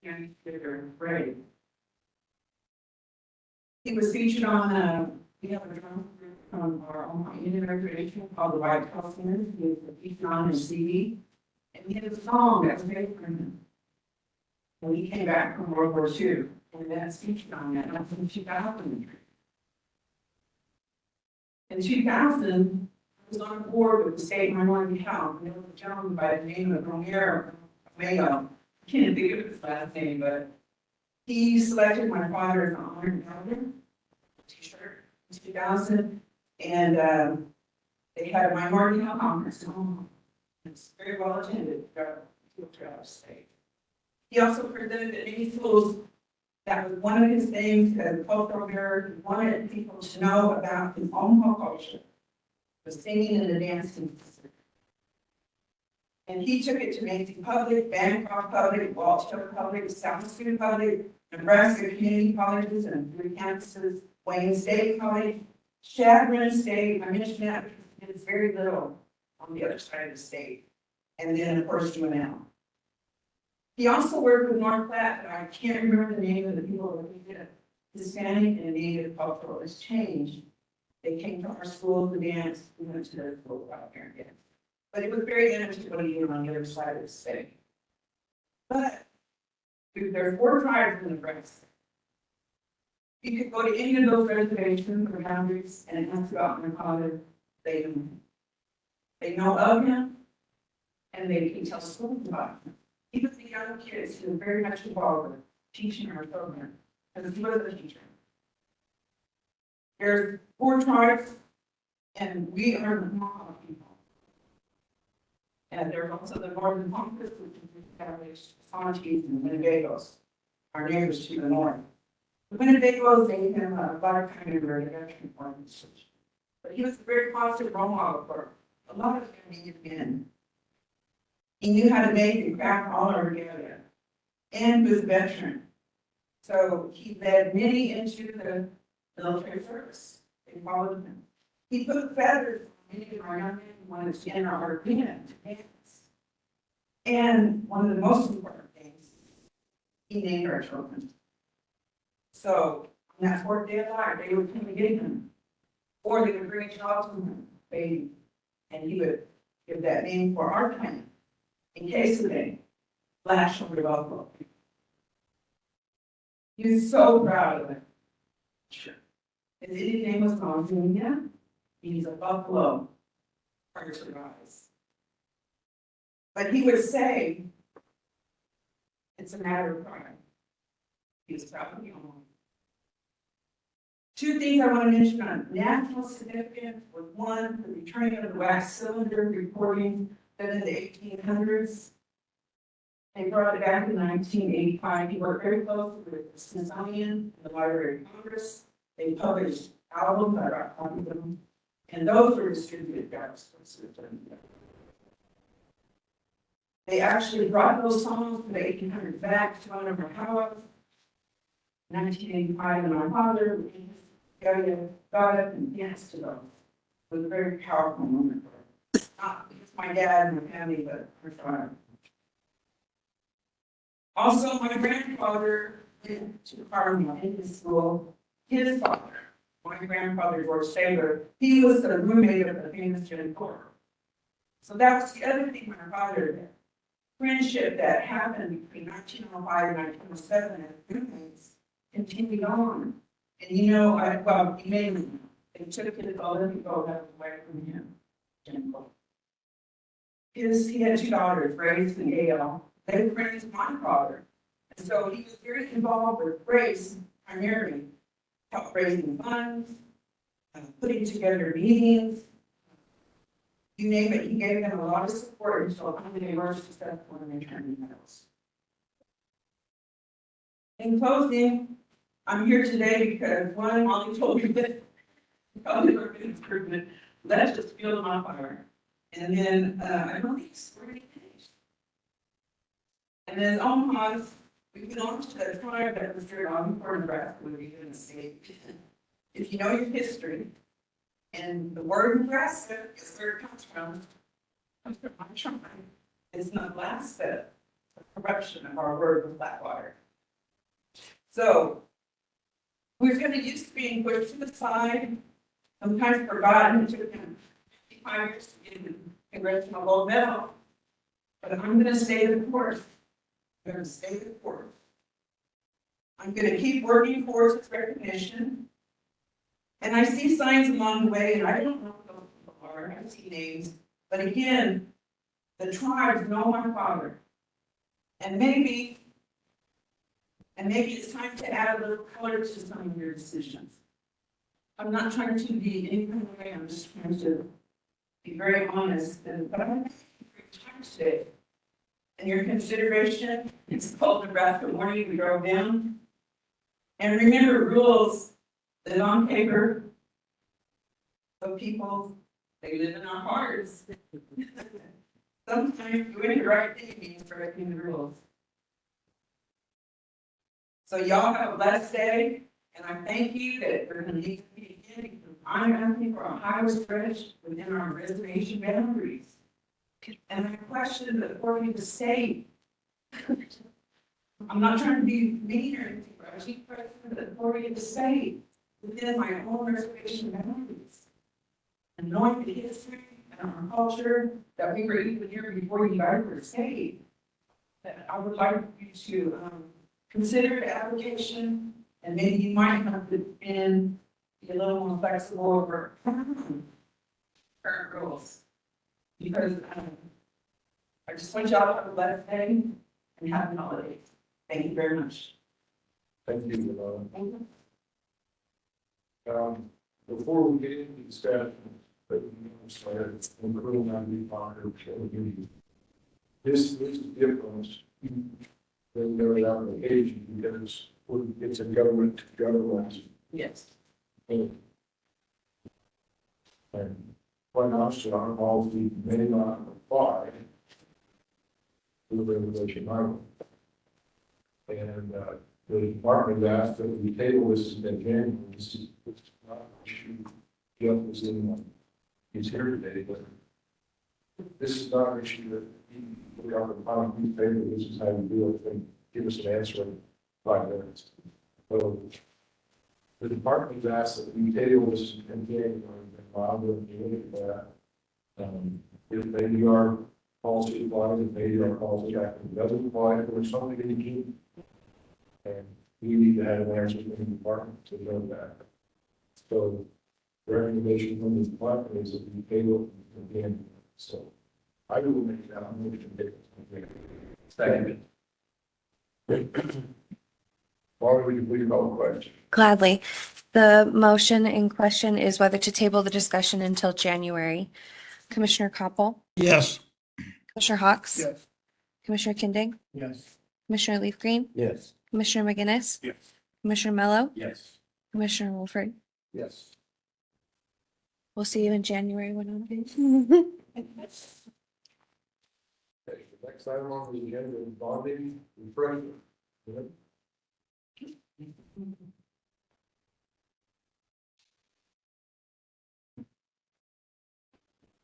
And brave. He was featured on we have a drum group from our own Indian Recreation called the White House Singers. He was featured on his CD. And he had a song that was made for him. And he came back from World War II. And that's featured on that. And that's in 2000. In 2000, I was on board with the state minority health. And there was a gentleman by the name of Romero Mayo. I can't think of his last name, but he selected my father as an honored elder. T-shirt in 2000, and they had a minority health conference in Omaha. It's very well attended throughout the state. He also presented at many schools. That was one of his things as a cultural mirror. He wanted people to know about his Omaha culture, the singing and the dancing. And he took it to Macy Public, Bancroft Public, Walsh Public, South Street Public, Nebraska Community Colleges, and 3 campuses. Wayne State College, Chadron State, I mentioned that because it's very little on the other side of the state. And then, of course, UNL. He also worked with North Platte, but I can't remember the name of the people that we did Hispanic and Native cultural exchange. They came to our school to dance. We went to their school out here and danced. But it was very limited to what he did on the other side of the state. But if there's 4 tribes in Nebraska, you could go to any of those reservations or boundaries and ask about my father. They know of him, and they can tell stories about him. Even the young kids who are very much involved with teaching our program, because he was a teacher. There's 4 tribes, and we are the Mohawk people. And there's also the Northern Pontus, which is established Santis and Winnebagos, our neighbors to the north. The Winnebagos gave him a lifetime of reduction for him. But he was a very positive role model for a lot of Indian men. He knew how to make and craft all our regalia, and he was a veteran. So he led many into the military service. They followed him. He put feathers on many of our young men who wanted to enter our arena to dance. And one of the most important things, he named our children. So on that 4th day of life, they would come and get him, or they would bring a child to him, baby, and he would give that name for our clan. In case of a flash over buffalo. He was so proud of it. His Indian name was Gonzaga. He's a buffalo prior to rise. But he would say, it's a matter of pride. He was proud of the home. 2 things I want to mention on national significance was 1, the returning of the wax cylinder reporting that in the 1800s, they brought it back in 1985. He worked very closely with the Smithsonian and the Library of Congress. They published albums, I got copies of them, and those were distributed back. They actually brought those songs from the 1800s back to one of our house. 1985, and my father got up and danced to those. It was a very powerful moment for us. Not because my dad and my family, but my father. Also, my grandfather went to Carmel in his school. His father, my grandfather, George Taylor, he was the roommate of the famous Jim Thorpe. So that was the other thing my father did. Friendship that happened between 1905 and 1907 as roommates continued on. And you know, he mainly, they took his Olympic gold away from him, Jim Thorpe. He had 2 daughters, Grace and Gail. They were friends with my father. And so he was very involved with Grace, primarily, helped raising funds, putting together meetings. You name it, he gave them a lot of support until they were successful in returning medals. In closing, I'm here today because one, Molly told me that because of our improvement, let's just fuel my fire. And then I believe we're ready to finish. And then Omaha's, we belong to that tribe that was very long before Nebraska was even a state. If you know your history, and the word Nebraska is where it comes from my tribe. It's not the last step of corruption of our word with Blackwater. So we're going to used to being pushed to the side, sometimes forgotten. It took him 55 years to get the congressional gold medal. But I'm going to stay the course. I'm going to stay the course. I'm going to keep working towards its recognition. And I see signs along the way, and I don't know who those people are. I see names. But again, the tribes know my father. And maybe it's time to add a little color to some of your decisions. I'm not trying to be any kind of way, I'm just trying to be very honest. But I'm going to for your time today. And your consideration, it's called Nebraska Morning, we drove down. And remember rules that on paper of people, they live in our hearts. Sometimes doing the right thing means breaking the rules. So y'all have a blessed day, and I thank you that we're going to need to meet again. I'm asking for a highway stretch within our reservation boundaries. And I question the authority of the state. I'm not trying to be mean or anything, but I keep questioning the authority of the state within my own reservation boundaries. And knowing the history and our culture that we were even here before you guys were saved. that I would like you to, consider the application, and maybe you might have to be a little more flexible over current rules. Because, I just want y'all to have a blessed day and happy holidays. Thank you very much. Thank you. Before we get into the staff, but started improving on the fire, this is different than their application because it's a government to government. Yes. And quite honestly, our policy may not apply to the regulation item. And the department asked that we table this in January. This is not an issue. Jeff was in, he's here today, but this is not an issue that we are on the paper. This is how you do it, and give us an answer in 5 minutes. So the department asked that we table this in January, and Bob will look at that. If maybe our policy applies, if maybe our policy actually doesn't apply, or something that you keep. And we need to have an answer from the department to know that. So the recommendation from the department is that we table it again. So I will make that motion. Second. Why would you please call the question? Gladly. The motion in question is whether to table the discussion until January. Commissioner Koppel, Yes. Commissioner Hawks, Yes. Commissioner Kinding, Yes. Commissioner Leaf Green, Yes. Commissioner McGinnis, Yes. Commissioner Mello, Yes. Commissioner Wolford. Yes. We'll see you in January when I'm. Okay, the next item on the agenda is bonding refresher.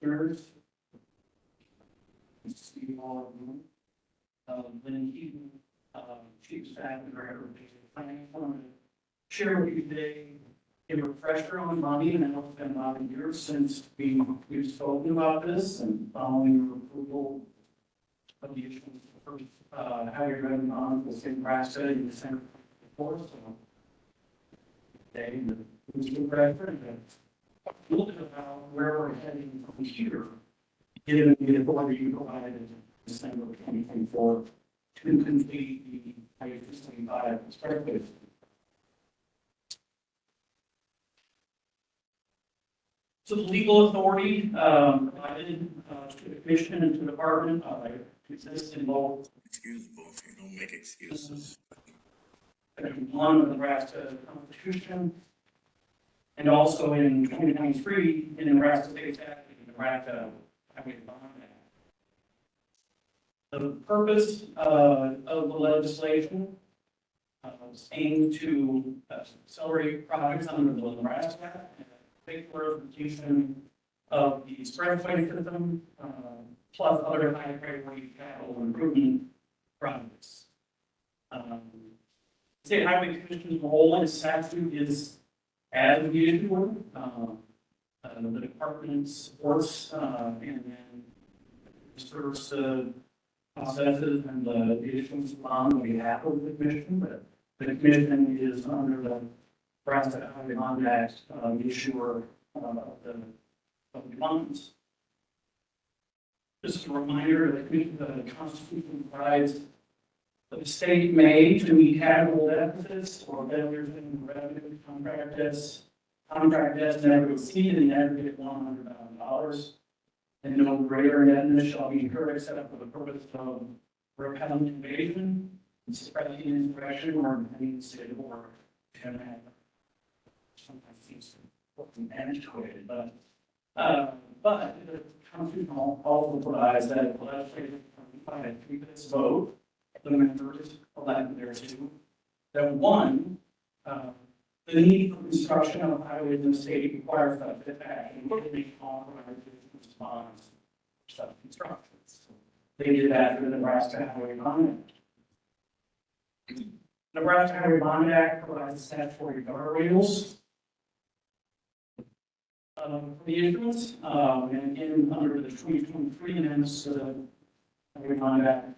First, Steve Baldwin, Lynn Keaton, Chief of Staff and Director of Basic Planning. I want to share with you today a refresher on bonding. I know it's been about a year since we've spoken about this, and following your approval of the issuance of the first highway revenue bond for St. Nebraska in December 24th. So today, the refresher and a little bit about where we're heading from here, given the authority you provided in December of 2024 to complete the I-65 expressway. So the legal authority provided to the commission and to the department exists in both. Excusable if you don't make excuses. Section 1 of the Nebraska Constitution, and also in 2023 in the Nebraska State Statute, the Nebraska Highway Bond Act. The purpose of the legislation is aimed to accelerate projects under the Nebraska Act, and particular completion of the expressway system, plus other high priority capital improvement projects. State Highway Commission's role in statute is as usual. The department supports and then serves the processes and the issuance on behalf of the commission, but the commission is under the Nebraska Highway Bond Act issuer of the bonds. Just a reminder that the Constitution provides that the state may, to meet capital deficits or failures in revenue, contract debts never exceed in the aggregate $100,000, and no greater indebtedness shall be incurred except for the purpose of repelling invasion, suppressing insurrection, or impending state of war. Sometimes seems antiquated, but the Constitution also provides that the legislature by a 3/5 vote, the members elected thereto, that one, the need for construction of highways in the state requires that the action to make authorized response to such constructions. They did that through the Nebraska Highway Bond Act. Nebraska Highway Bond Act provides statutory guardrails for the issuance, and again, under the 2023 amendments to the Highway Bond Act,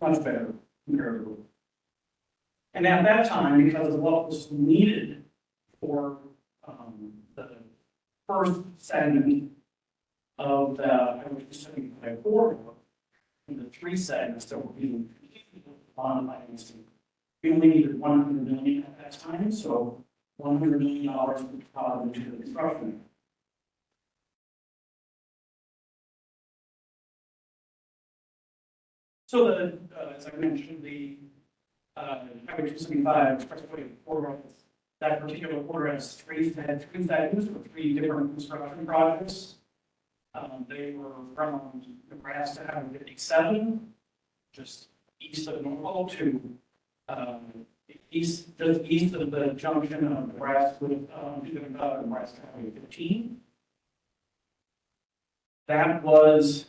much better comparatively. And at that time, because of what was needed for the first segment of the Highway 275 corridor, and the three segments that were being bond financing, we only needed 100 million at that time, so $100 million was put into the construction. So the, as I mentioned, the Highway 275 expressway corridor, that particular corridor has had three segments for three different construction projects. They were from Nebraska Highway 57, just east of Norwell, to just east of the junction of Nebraska with Nebraska Highway 15. That was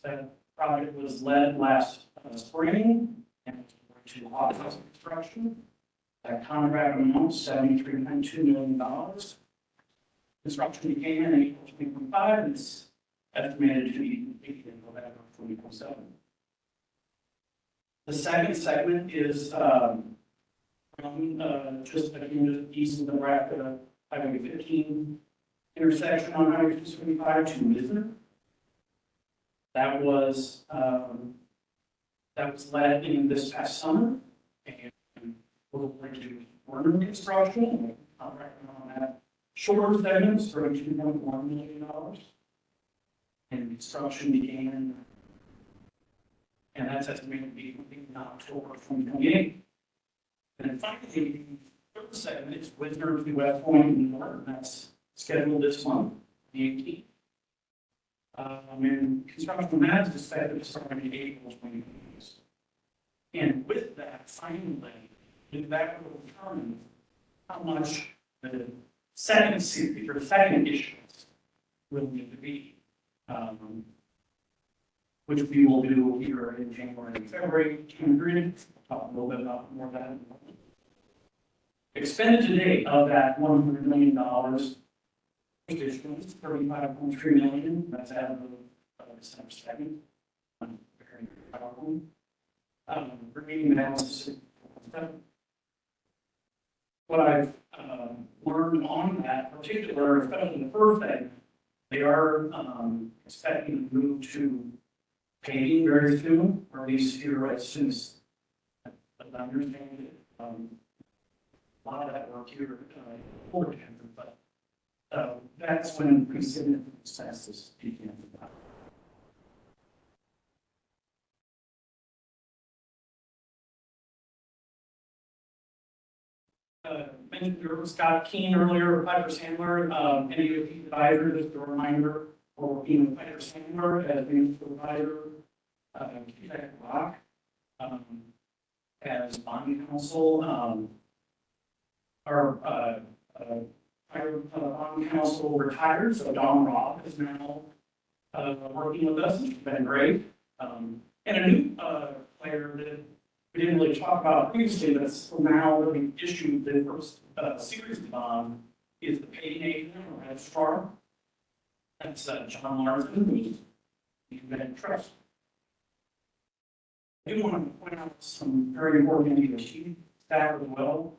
that project was led last spring and to office construction. That contract amount $73.2 million. Construction began in April 2025 and is estimated to be completed in November 2027. The second segment is from just a unit east of the Nebraska Highway 15 intersection on Highway 275 to Wisner. That was led in this past summer, and we're going to do order construction. Contract on that shorter segment is for $2.1 million, and construction began, and that's estimated to be completed in October 2028. And then finally, the third segment is Wisner to West Point in North, and that's scheduled this month, the 18th. And construction on that is expected to start in April 2020. And with that, finally, that will determine how much the second series or second issuance will need to be, which we will do here in January and February. We'll talk a little bit about more of that in a moment. Expended to date of that $100 million. Issuance, $35.3 million. That's out of December 2nd. Very powerful. Remaining balance. What I've learned on that particular, especially the first thing, they are expecting to move to paving very soon, or at least here as soon as I understand it. A lot of that work here for Denver, but that's when pre-significant expenses begin. Mentioned Scott Keen earlier, Piper Sandler, NDOT advisor, just a reminder, we're working with Piper Sandler as the supervisor, Keith Rock, as bond counsel, our bond counsel retired, so Don Robb is now working with us, it's been great. And a new player that we didn't really talk about previously, that's now really issued the first series of bond, is the paying agent or registrar. That's John Larson, who's been trust. I do want to point out some very important NDOT staff as well.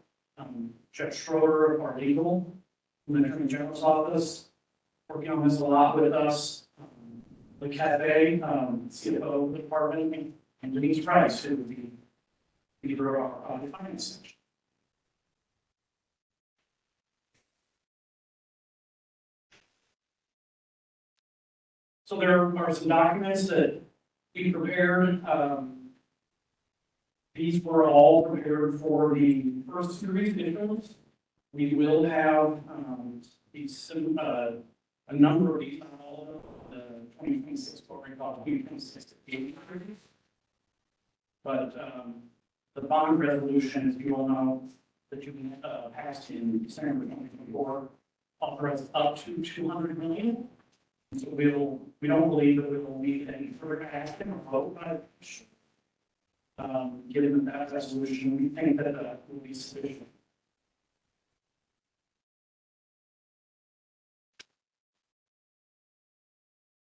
Jeff Schroeder of our legal, from the Attorney General's office, working on this a lot with us. The cafe, CFO of the department, and Denise Price, who would be leader of our finance section. So there are some documents that we prepared. These were all prepared for the first series issuance. We will have these a number of these, not all of them, the 2026 program called 2026 to 80. But the bond resolution, as you all know, that you passed in December 2024, authorized up to $200 million. So we don't believe that we will need any further action or vote by the commission. Given that resolution, we think that will be sufficient.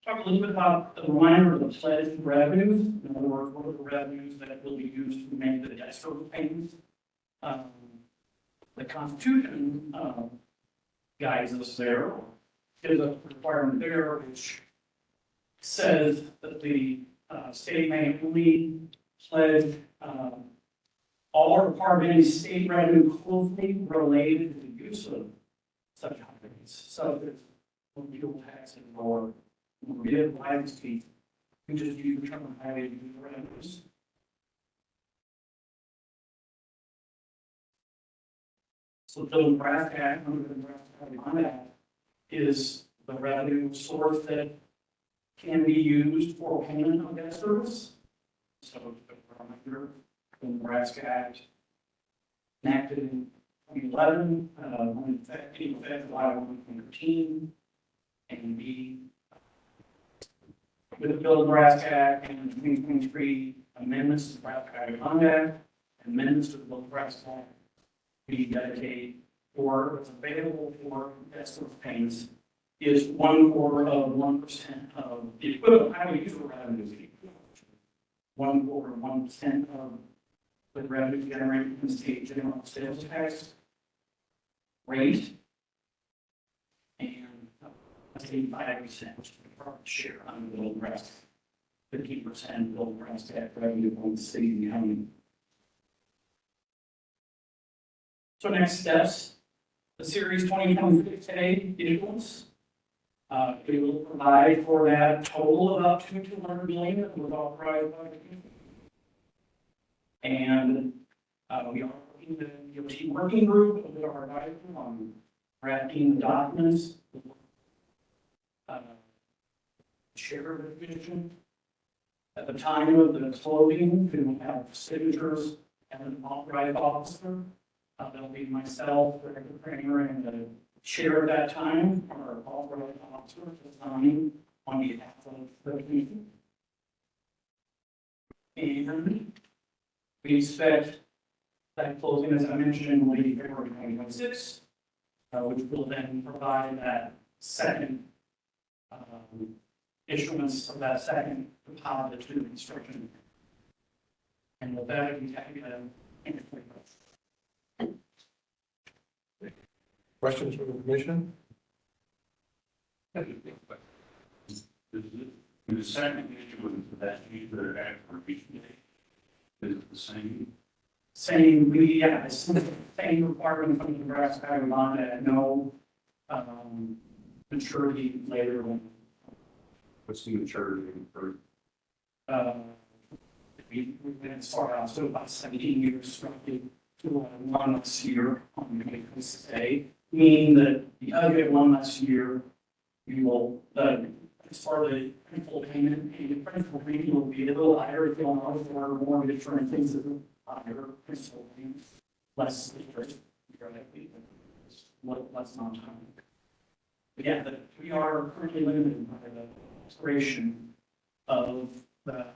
talk a little bit about the reminder of the pledged revenues. In other words, what are the revenues that will be used to make the debt service payments? The Constitution guides us there, gives us a requirement there, which says that the state may only pledge all or part of any state revenue closely related to the use of such highways, such as fuel taxes or vehicle license fees. We just use the term highway revenues. So the Nebraska Act, under the Nebraska Highway Bond Act, is the revenue source that can be used for payment of debt service. So the Nebraska Act enacted in 2011, went into effect July 1, 2013, and be with the Bill Nebraska Act and the 2023 amendments to the Nebraska Highway Bond Act, amendments to the Bill Nebraska Act, we dedicate or what's available for debt service payments is 1/4 of 1% of the equivalent highway user revenue. 1/4 of 1% of the revenue generated from the state general sales tax rate, and 85%, which is the profit share under the Nebraska. 50% Bill Nebraska Act revenue from the city and county. So next steps, the Series 2026A issuance. It will provide for that total of up to $200 million that was authorized by the commission. And we are working the DOT working group with our advisor on drafting the documents. Chair of the commission. At the time of the closing, we will have signatures and an authorized officer. That'll be myself, the Kramer, and the chair at that time, our authorized officer, to sign on behalf of the commission. And we expect that closing, as I mentioned, will be February 2026, which will then provide that second issuance of that second deposit to the construction. And with that, we have Questions from the commission? The second issue is that either application date is the same. Same, it's the same requirement from the Nebraska Highway Bond Act, no maturity later than. What's the maturity for? We've been as far out, so about 17 years, roughly, to 1 less year on the basis day, meaning that because we have 1 less year, we will, as far as the principal payment, the principal payment will be a little higher if you want to for more different things that are higher principal payments, less interest, less non-time. But yeah, we are currently limited by the expiration of the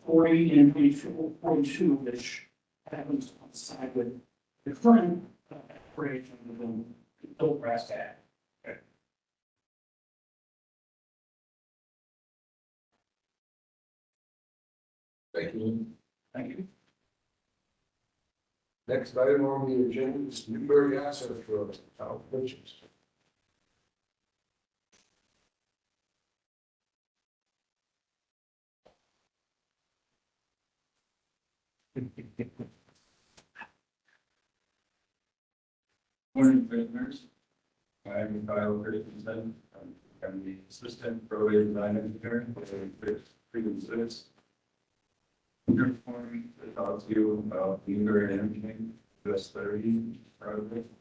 40 and 42, which happens to coincide with the current expiration of the Bill Nebraska Act. Okay. Thank you. Thank you. Next item on the agenda is Newberry Asset Trust, Al Purchase. Morning, commissioners. I'm Kyle Christensen. I'm the assistant roadway design engineer for the Freedom Six. I'm here to talk to you about the Newberry Energy US 30 project.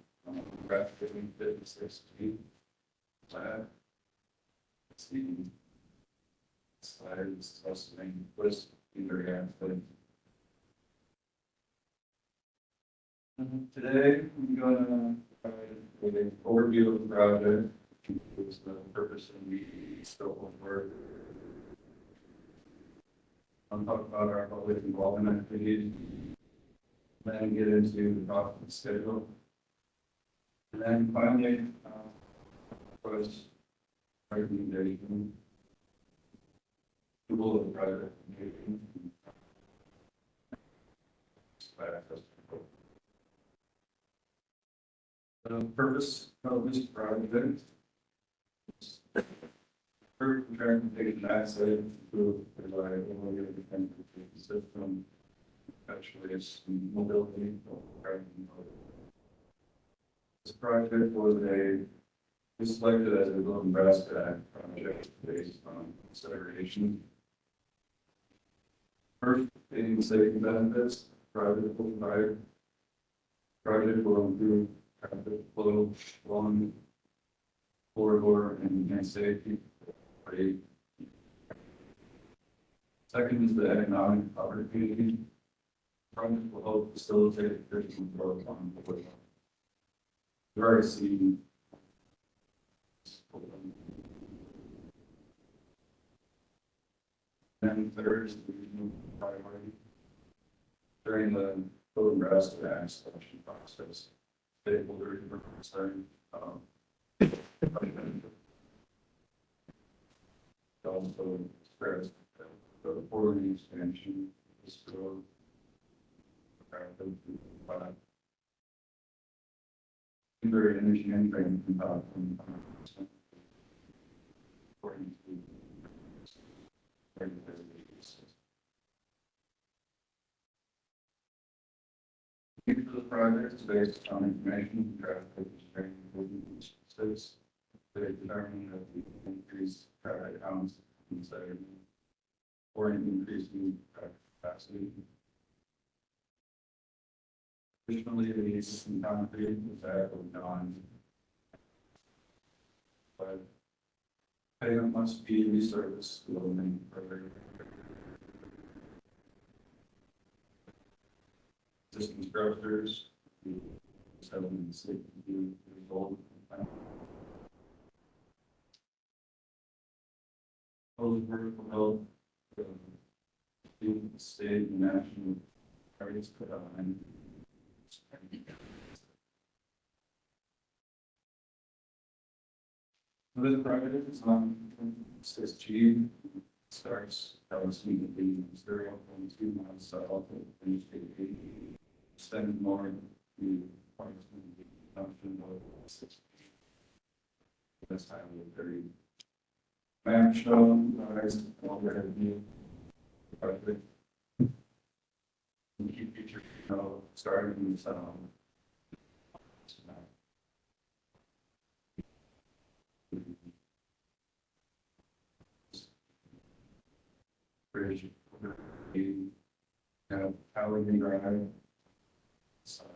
Practically 56 feet. It's the slide is supposed to make this Newberry Energy. Today, I'm going to provide an overview of the project, which includes the purpose and the scope of work. I'll talk about our public involvement activities, then get into the project schedule. And then finally, was recommendation Approval of the project. Purpose of this project. First, transportation access to provide a transportation system. Actually, it's mobility. This project was selected as a Little Nebraska Act project based on consideration. First, in safety benefits, project will provide. Project will improve traffic flow along corridor and safety. Rate. Second is the economic opportunity. Project will help facilitate efficient growth on the way. We've already seen. And third is the regional priority. During the Little Nebraska Act selection process, stakeholders were concerned. Also expressed the reporting expansion is still very energy and training about according to the project is based on information traffic training states. They determine that we increase traffic counts or increasing traffic capacity. Additionally, the existing concrete is adequately done. But payment must be resurfaced to eliminate further existing structures. 760 years old. Those vertical health, the state and national areas put on. This project is on 6G, starts approximately 0.2 miles south of Interstate 80, extending north to approximately junction of 6G. This highway 30. Map shown, overhead view. Project. Key feature, starting from the south. Bridge, Howard Drive, side.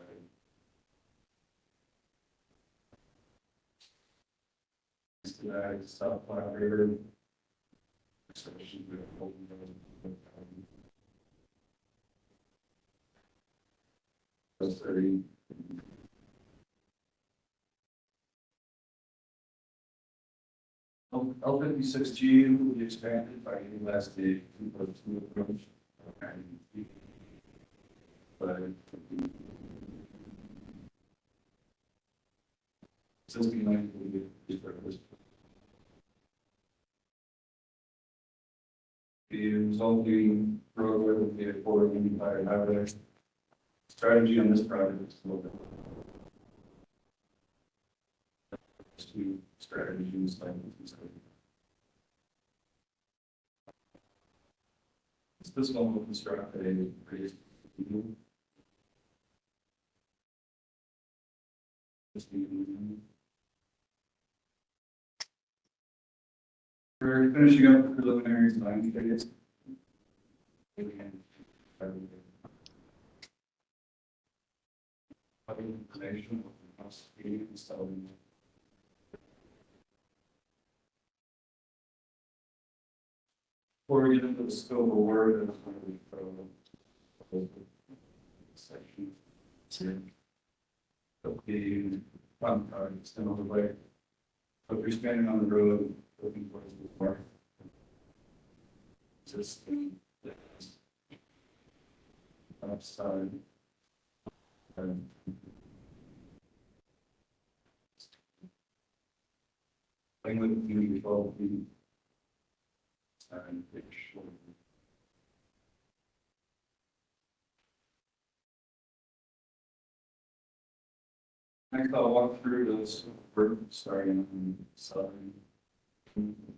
Next to that is South Platte River. Extension to Holden Road. That's 30. L56G will be expanded by any last day to approach and but existing line will be repurposed. The resulting roadway will be a 4-lane highway. Strategy on this project is a little bit. Two strategies like this one will construct a raised we're finishing up the preliminary design phase. Information must be installed. Before we get into the scope of work, I just want to section. The fun part is still on the way. But we're standing on the road looking for the work. Just outside. Thing with the 12 feet. And it's short. Next, I'll walk through this work starting on southern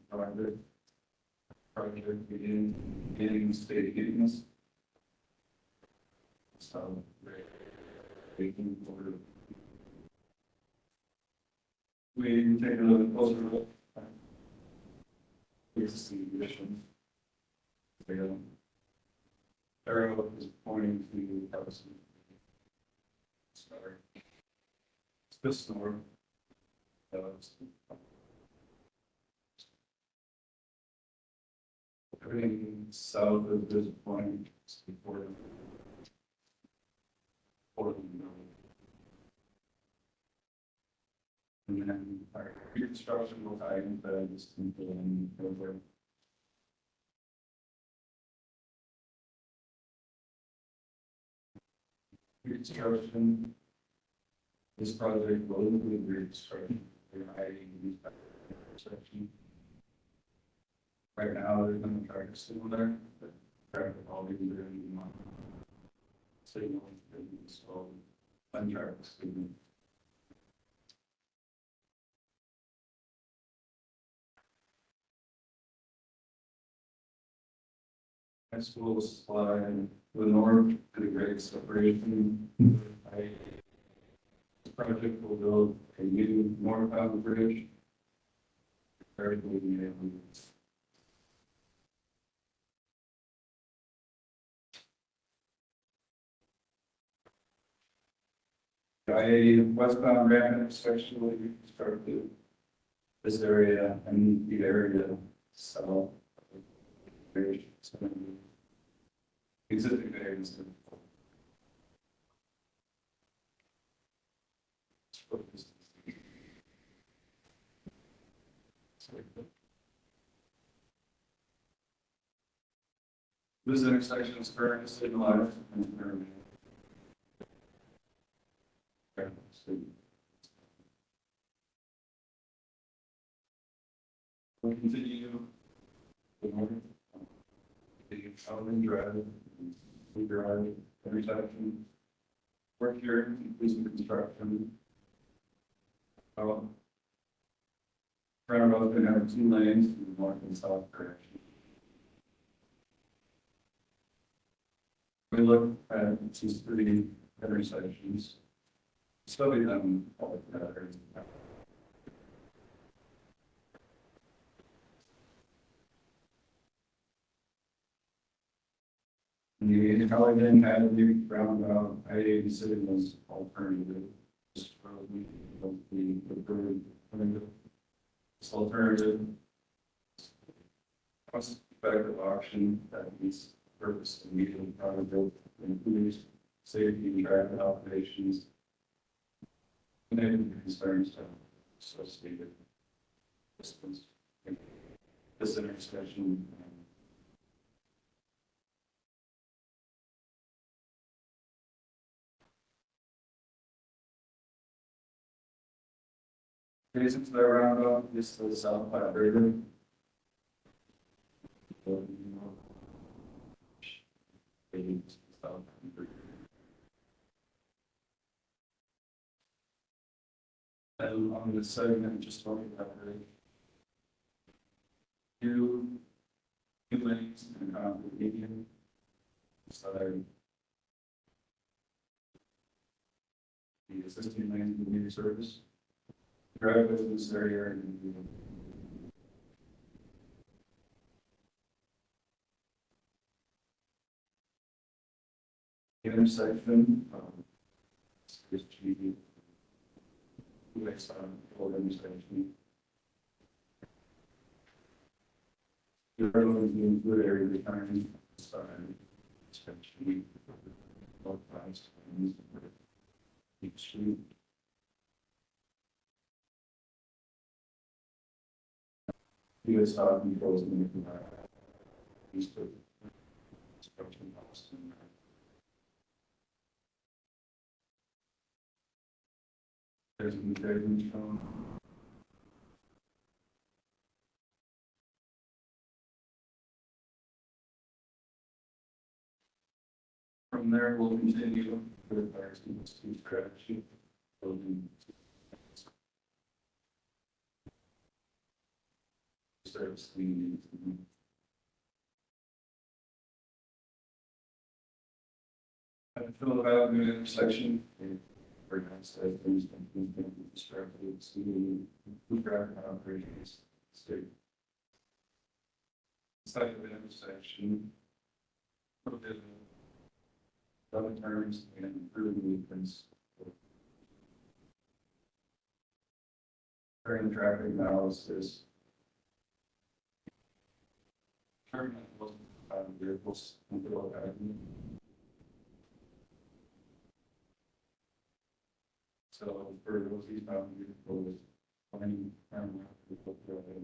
project beginning state heatings. So, taking forward. We take a look closer look. Here's the conditions. The arrow is pointing to the house. Sorry. It's this north. Everything south of this point is before Portland. And then our reconstruction will tie into this over. Reconstruction. This project will include reconstruction. We're hiding these section. Right now, there's no tractor still there, but tractor probably be there in the month. Signal is installed, untractor signal. High school supply to the north to the great separation. This project will build a new northbound bridge. Very good. I westbound ramp intersection will be constructed. This area and the area south. Existing areas. This intersection is currently signalized and currently. We'll continue. The Southern Drive, we drive intersection. Work here, increasing construction. Front road going to have 2 lanes in the north and south direction. We look at these 3 intersections. Study them all together. The Holiday had the roundabout I-80 was alternative. This alternative. Cost effective option that meets the purpose of medium probability includes safety and traffic operations. And concerns associated distance. This intersection. Reasons that are roundabout is the south by River. And on the segment, just talking about two lanes and concrete median. So the existing lanes in community service. Driveways in this area and intersection. Is GB. Next time, for intersection. The road is good area returning. Especially both sides. Each street. US controls in the east of Boston. There's shown. there, we'll continue with our students to strategy. Building. Service community. I feel about the intersection. Very nice that things can be distracted to move traffic operations. State. Site of the intersection. Other terms and improve movements. During traffic analysis. Turn vehicles until avenue. So for those eastbound vehicles, planning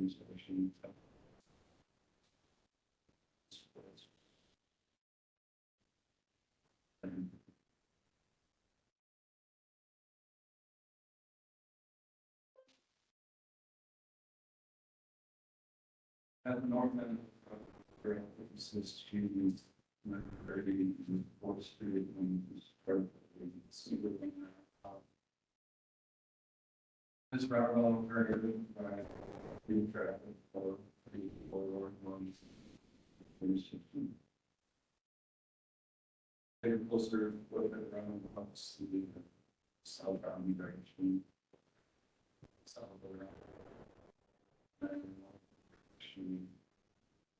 station. At the north end, this is to 30 4th Street and start see what this route will very good by the traffic for the forward ones. They're closer a little bit around the house to the southbound direction. South around.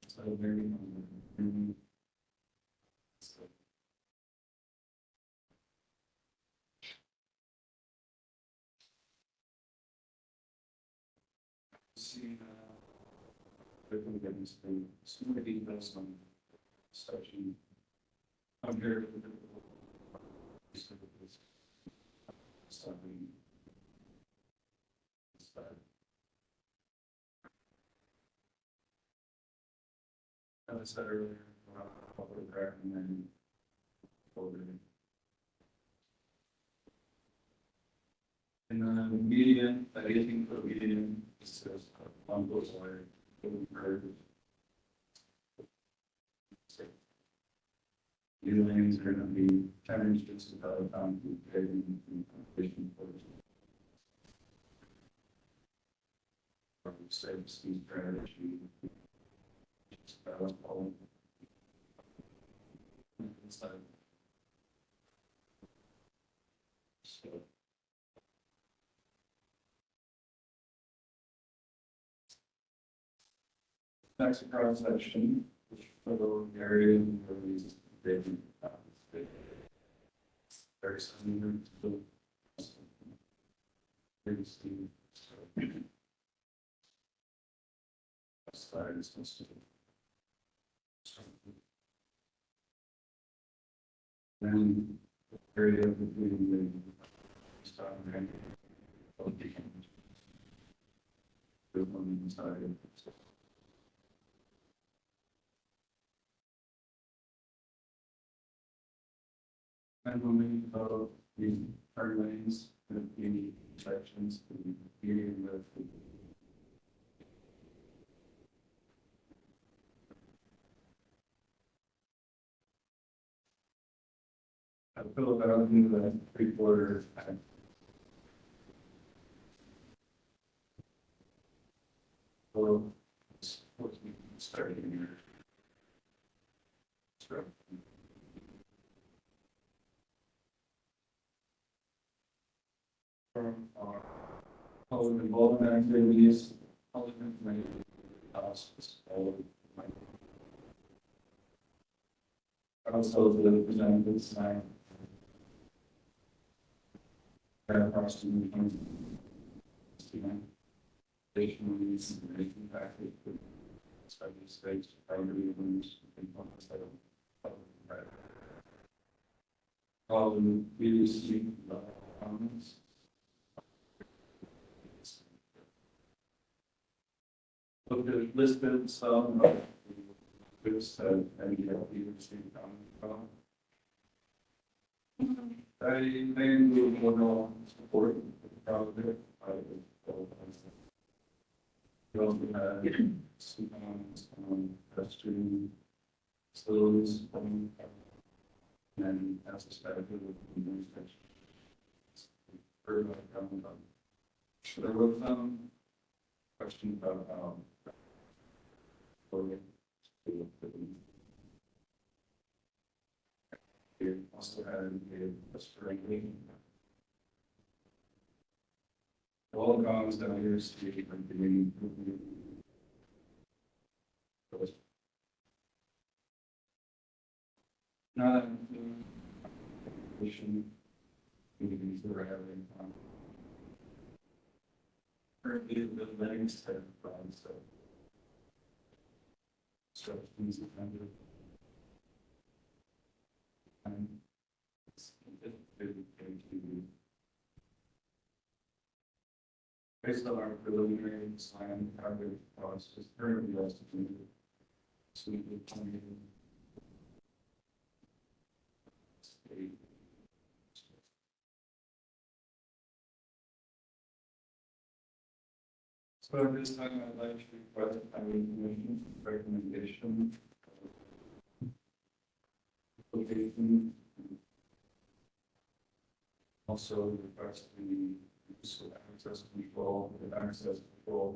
So very see they're going to get this thing. Some of the details on section. I'm here with the something. As I said earlier, public recommend voting. And then the median, that 18-foot median, it says on those wire, these lanes are going to be 10 inches above concrete paving and completion first. Service strategy. So. Next cross section, which photo area where these vacant very similar to the slide is supposed to then area between the start and the one inside. And when we follow the turn lanes and the sections, the median with I feel about the 3/4 time. So, what's starting here? From our public involvement activities, public information, all of my. Also, the presented tonight. Across the stations and making package with study states, primary rooms, and all the BBC comments. Look at listed some of this NDOT received comment. I think we will not support the project. We also had some comments on pedestrian facilities. And then as a staff, it would be administration. Very much coming up. So there was some question about, we also had a spring meeting. All the comments down here, Steve, and beginning. Not mission meetings that we're having. Currently, the legs have gone, so. So things are kind of. And it's based on our preliminary design, how we was just currently estimated. So we would come in. So at this time, I'd like to request a commission recommendation. Location. Also request the use of access control, access control,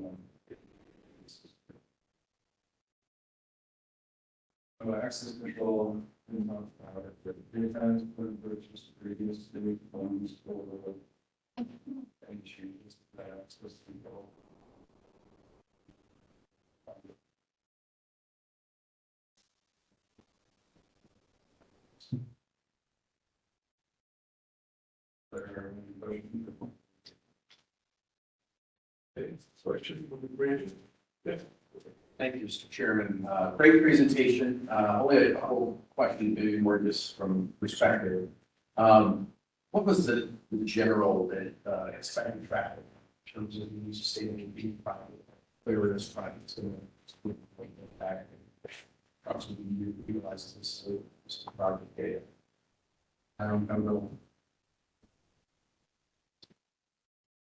the defense, purchase previously funds for any changes to that access control. Question from the bridge. Thank you, Mr. Chairman. Great presentation. Only a couple questions, maybe more just from perspective. What was the general expected traffic in terms of the use of state and project? Clearly, this project is going to impact approximately utilizes this project data. I don't know.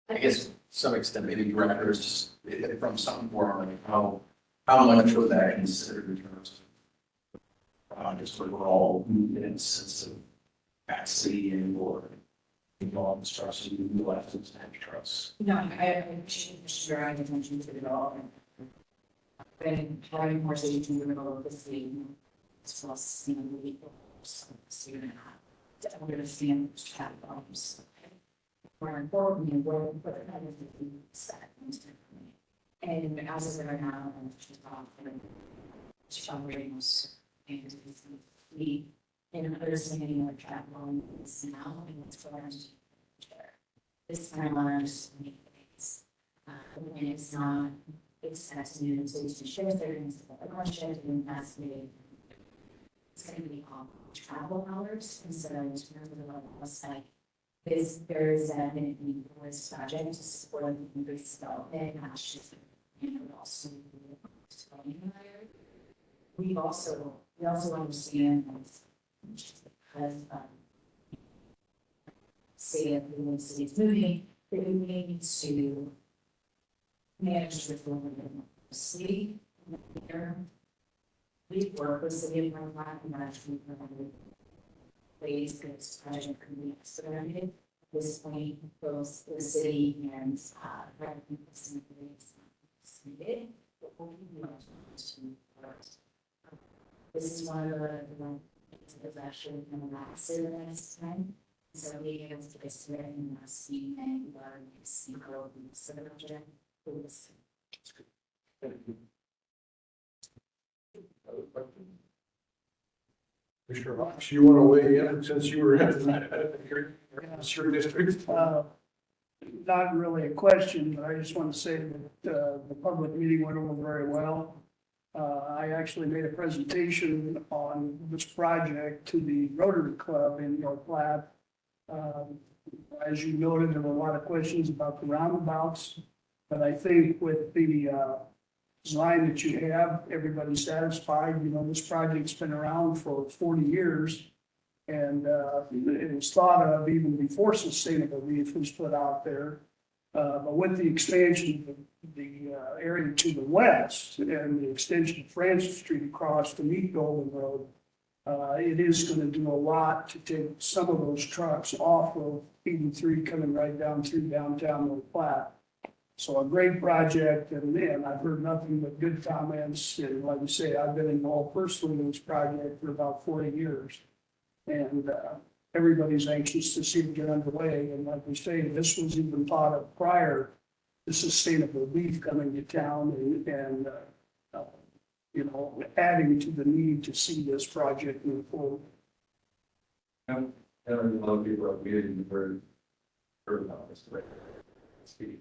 I guess to some extent, maybe directors from some form, how much was that considered in terms of just overall movements of capacity and or involved structure, the lessons and trust? No, I appreciate drawing attention to it all. I've been having conversations in the middle of the city, as well as sustainability goals, so you're gonna have to understand those chat problems. More importantly, what the kind of thing set. And as of right now, I'm just offering rings and we in understanding what travel is now and what's going to this time on understanding things. When it's not expected to share things, and that's me. It's going to be all travel hours instead of in terms of us like. There's definitely this project to support the increased development, not just, also we also understand that just because say that the city is moving, that we need to manage the city. We work with city of North and actually ways that this project could be expedited. At this point, both the city and this is one of the that was actually in the last last time. So we able to get to it and see and see growth in the project. Mr. Hawks, you want to weigh in since you were in your district? Not really a question, but I just want to say that the public meeting went over very well. I actually made a presentation on this project to the Rotary Club in North Platte. As you noted, there were a lot of questions about the roundabouts, but I think with the design that you have, everybody's satisfied. This project's been around for 40 years. And it was thought of even before sustainable reef was put out there. But with the expansion of the area to the west and the extension of Francis Street across to meet Golden Road, It is gonna do a lot to take some of those trucks off of 83 coming right down through downtown North Platte. So a great project, and I've heard nothing but good comments, and like you say, I've been involved personally in this project for about 40 years. And, everybody's anxious to see it get underway, and like we say, this was even thought of prior to sustainable beef coming to town and you know, adding to the need to see this project move forward. And a lot of people have been heard about this, right? See.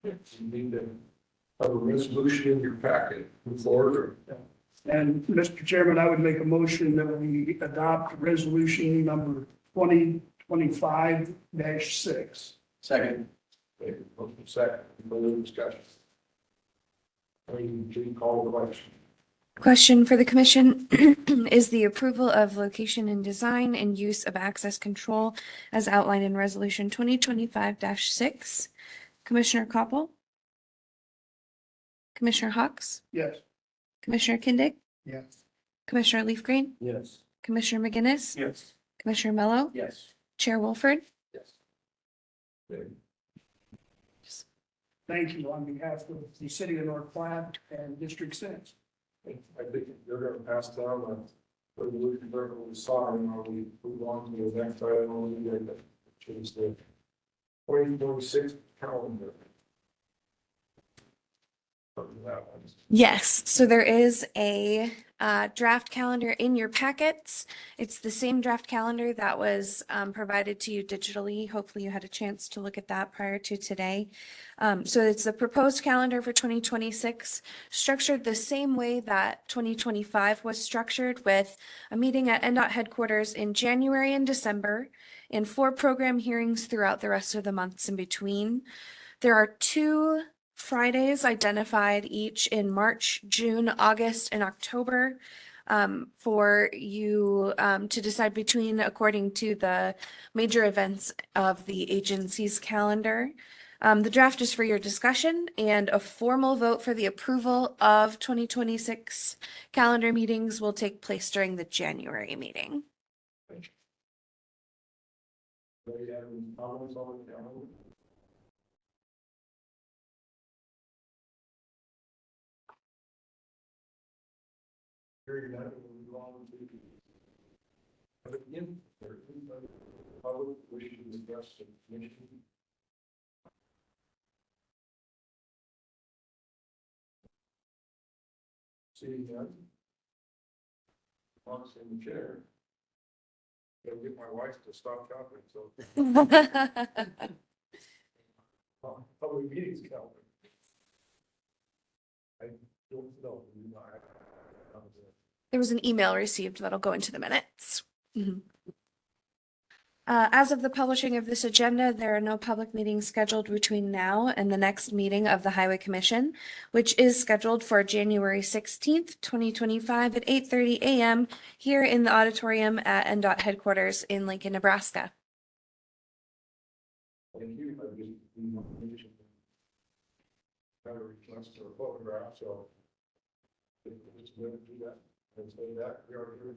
You need to have a resolution in your packet, move forward. And Mr. Chairman, I would make a motion that we adopt resolution number 2025-6. Second. Okay, motion second, further discussion. Please call the question. Question for the commission is the approval of location and design and use of access control as outlined in resolution 2025-6. Commissioner Koppel? Commissioner Hawks? Yes. Commissioner Kindig? Yes. Commissioner Leaf Green? Yes. Commissioner McGinnis? Yes. Commissioner Mello? Yes. Chair Wolford? Yes. Okay. Thank you on behalf of the city of North Platte and District 6. I think you're gonna pass down the resolution that we saw, and we move on to the next item on the agenda, which is the 2026 calendar. That one. Yes, so there is a draft calendar in your packets. It's the same draft calendar that was provided to you digitally. Hopefully you had a chance to look at that prior to today. So it's the proposed calendar for 2026, structured the same way that 2025 was structured, with a meeting at NDOT headquarters in January and December, and 4 program hearings throughout the rest of the months in between. There are 2 Fridays identified each in March, June, August, and October for you to decide between according to the major events of the agency's calendar. The draft is for your discussion, and a formal vote for the approval of 2026 calendar meetings will take place during the January meeting. Do you have any comments on the calendar? Hearing that, we'll move on to again, there is no public wishing to discuss the commission. Seeing none. Wants in the chair. Gotta get my wife to stop talking, so public meetings calendar. I don't know. There was an email received that'll go into the minutes. Mhm. As of the publishing of this agenda, there are no public meetings scheduled between now and the next meeting of the Highway Commission, which is scheduled for January 16th, 2025 at 8:30 a.m. here in the auditorium at NDOT headquarters in Lincoln, Nebraska. Thank you. I just kind of request a photograph, so it's good to do that and say that we are here.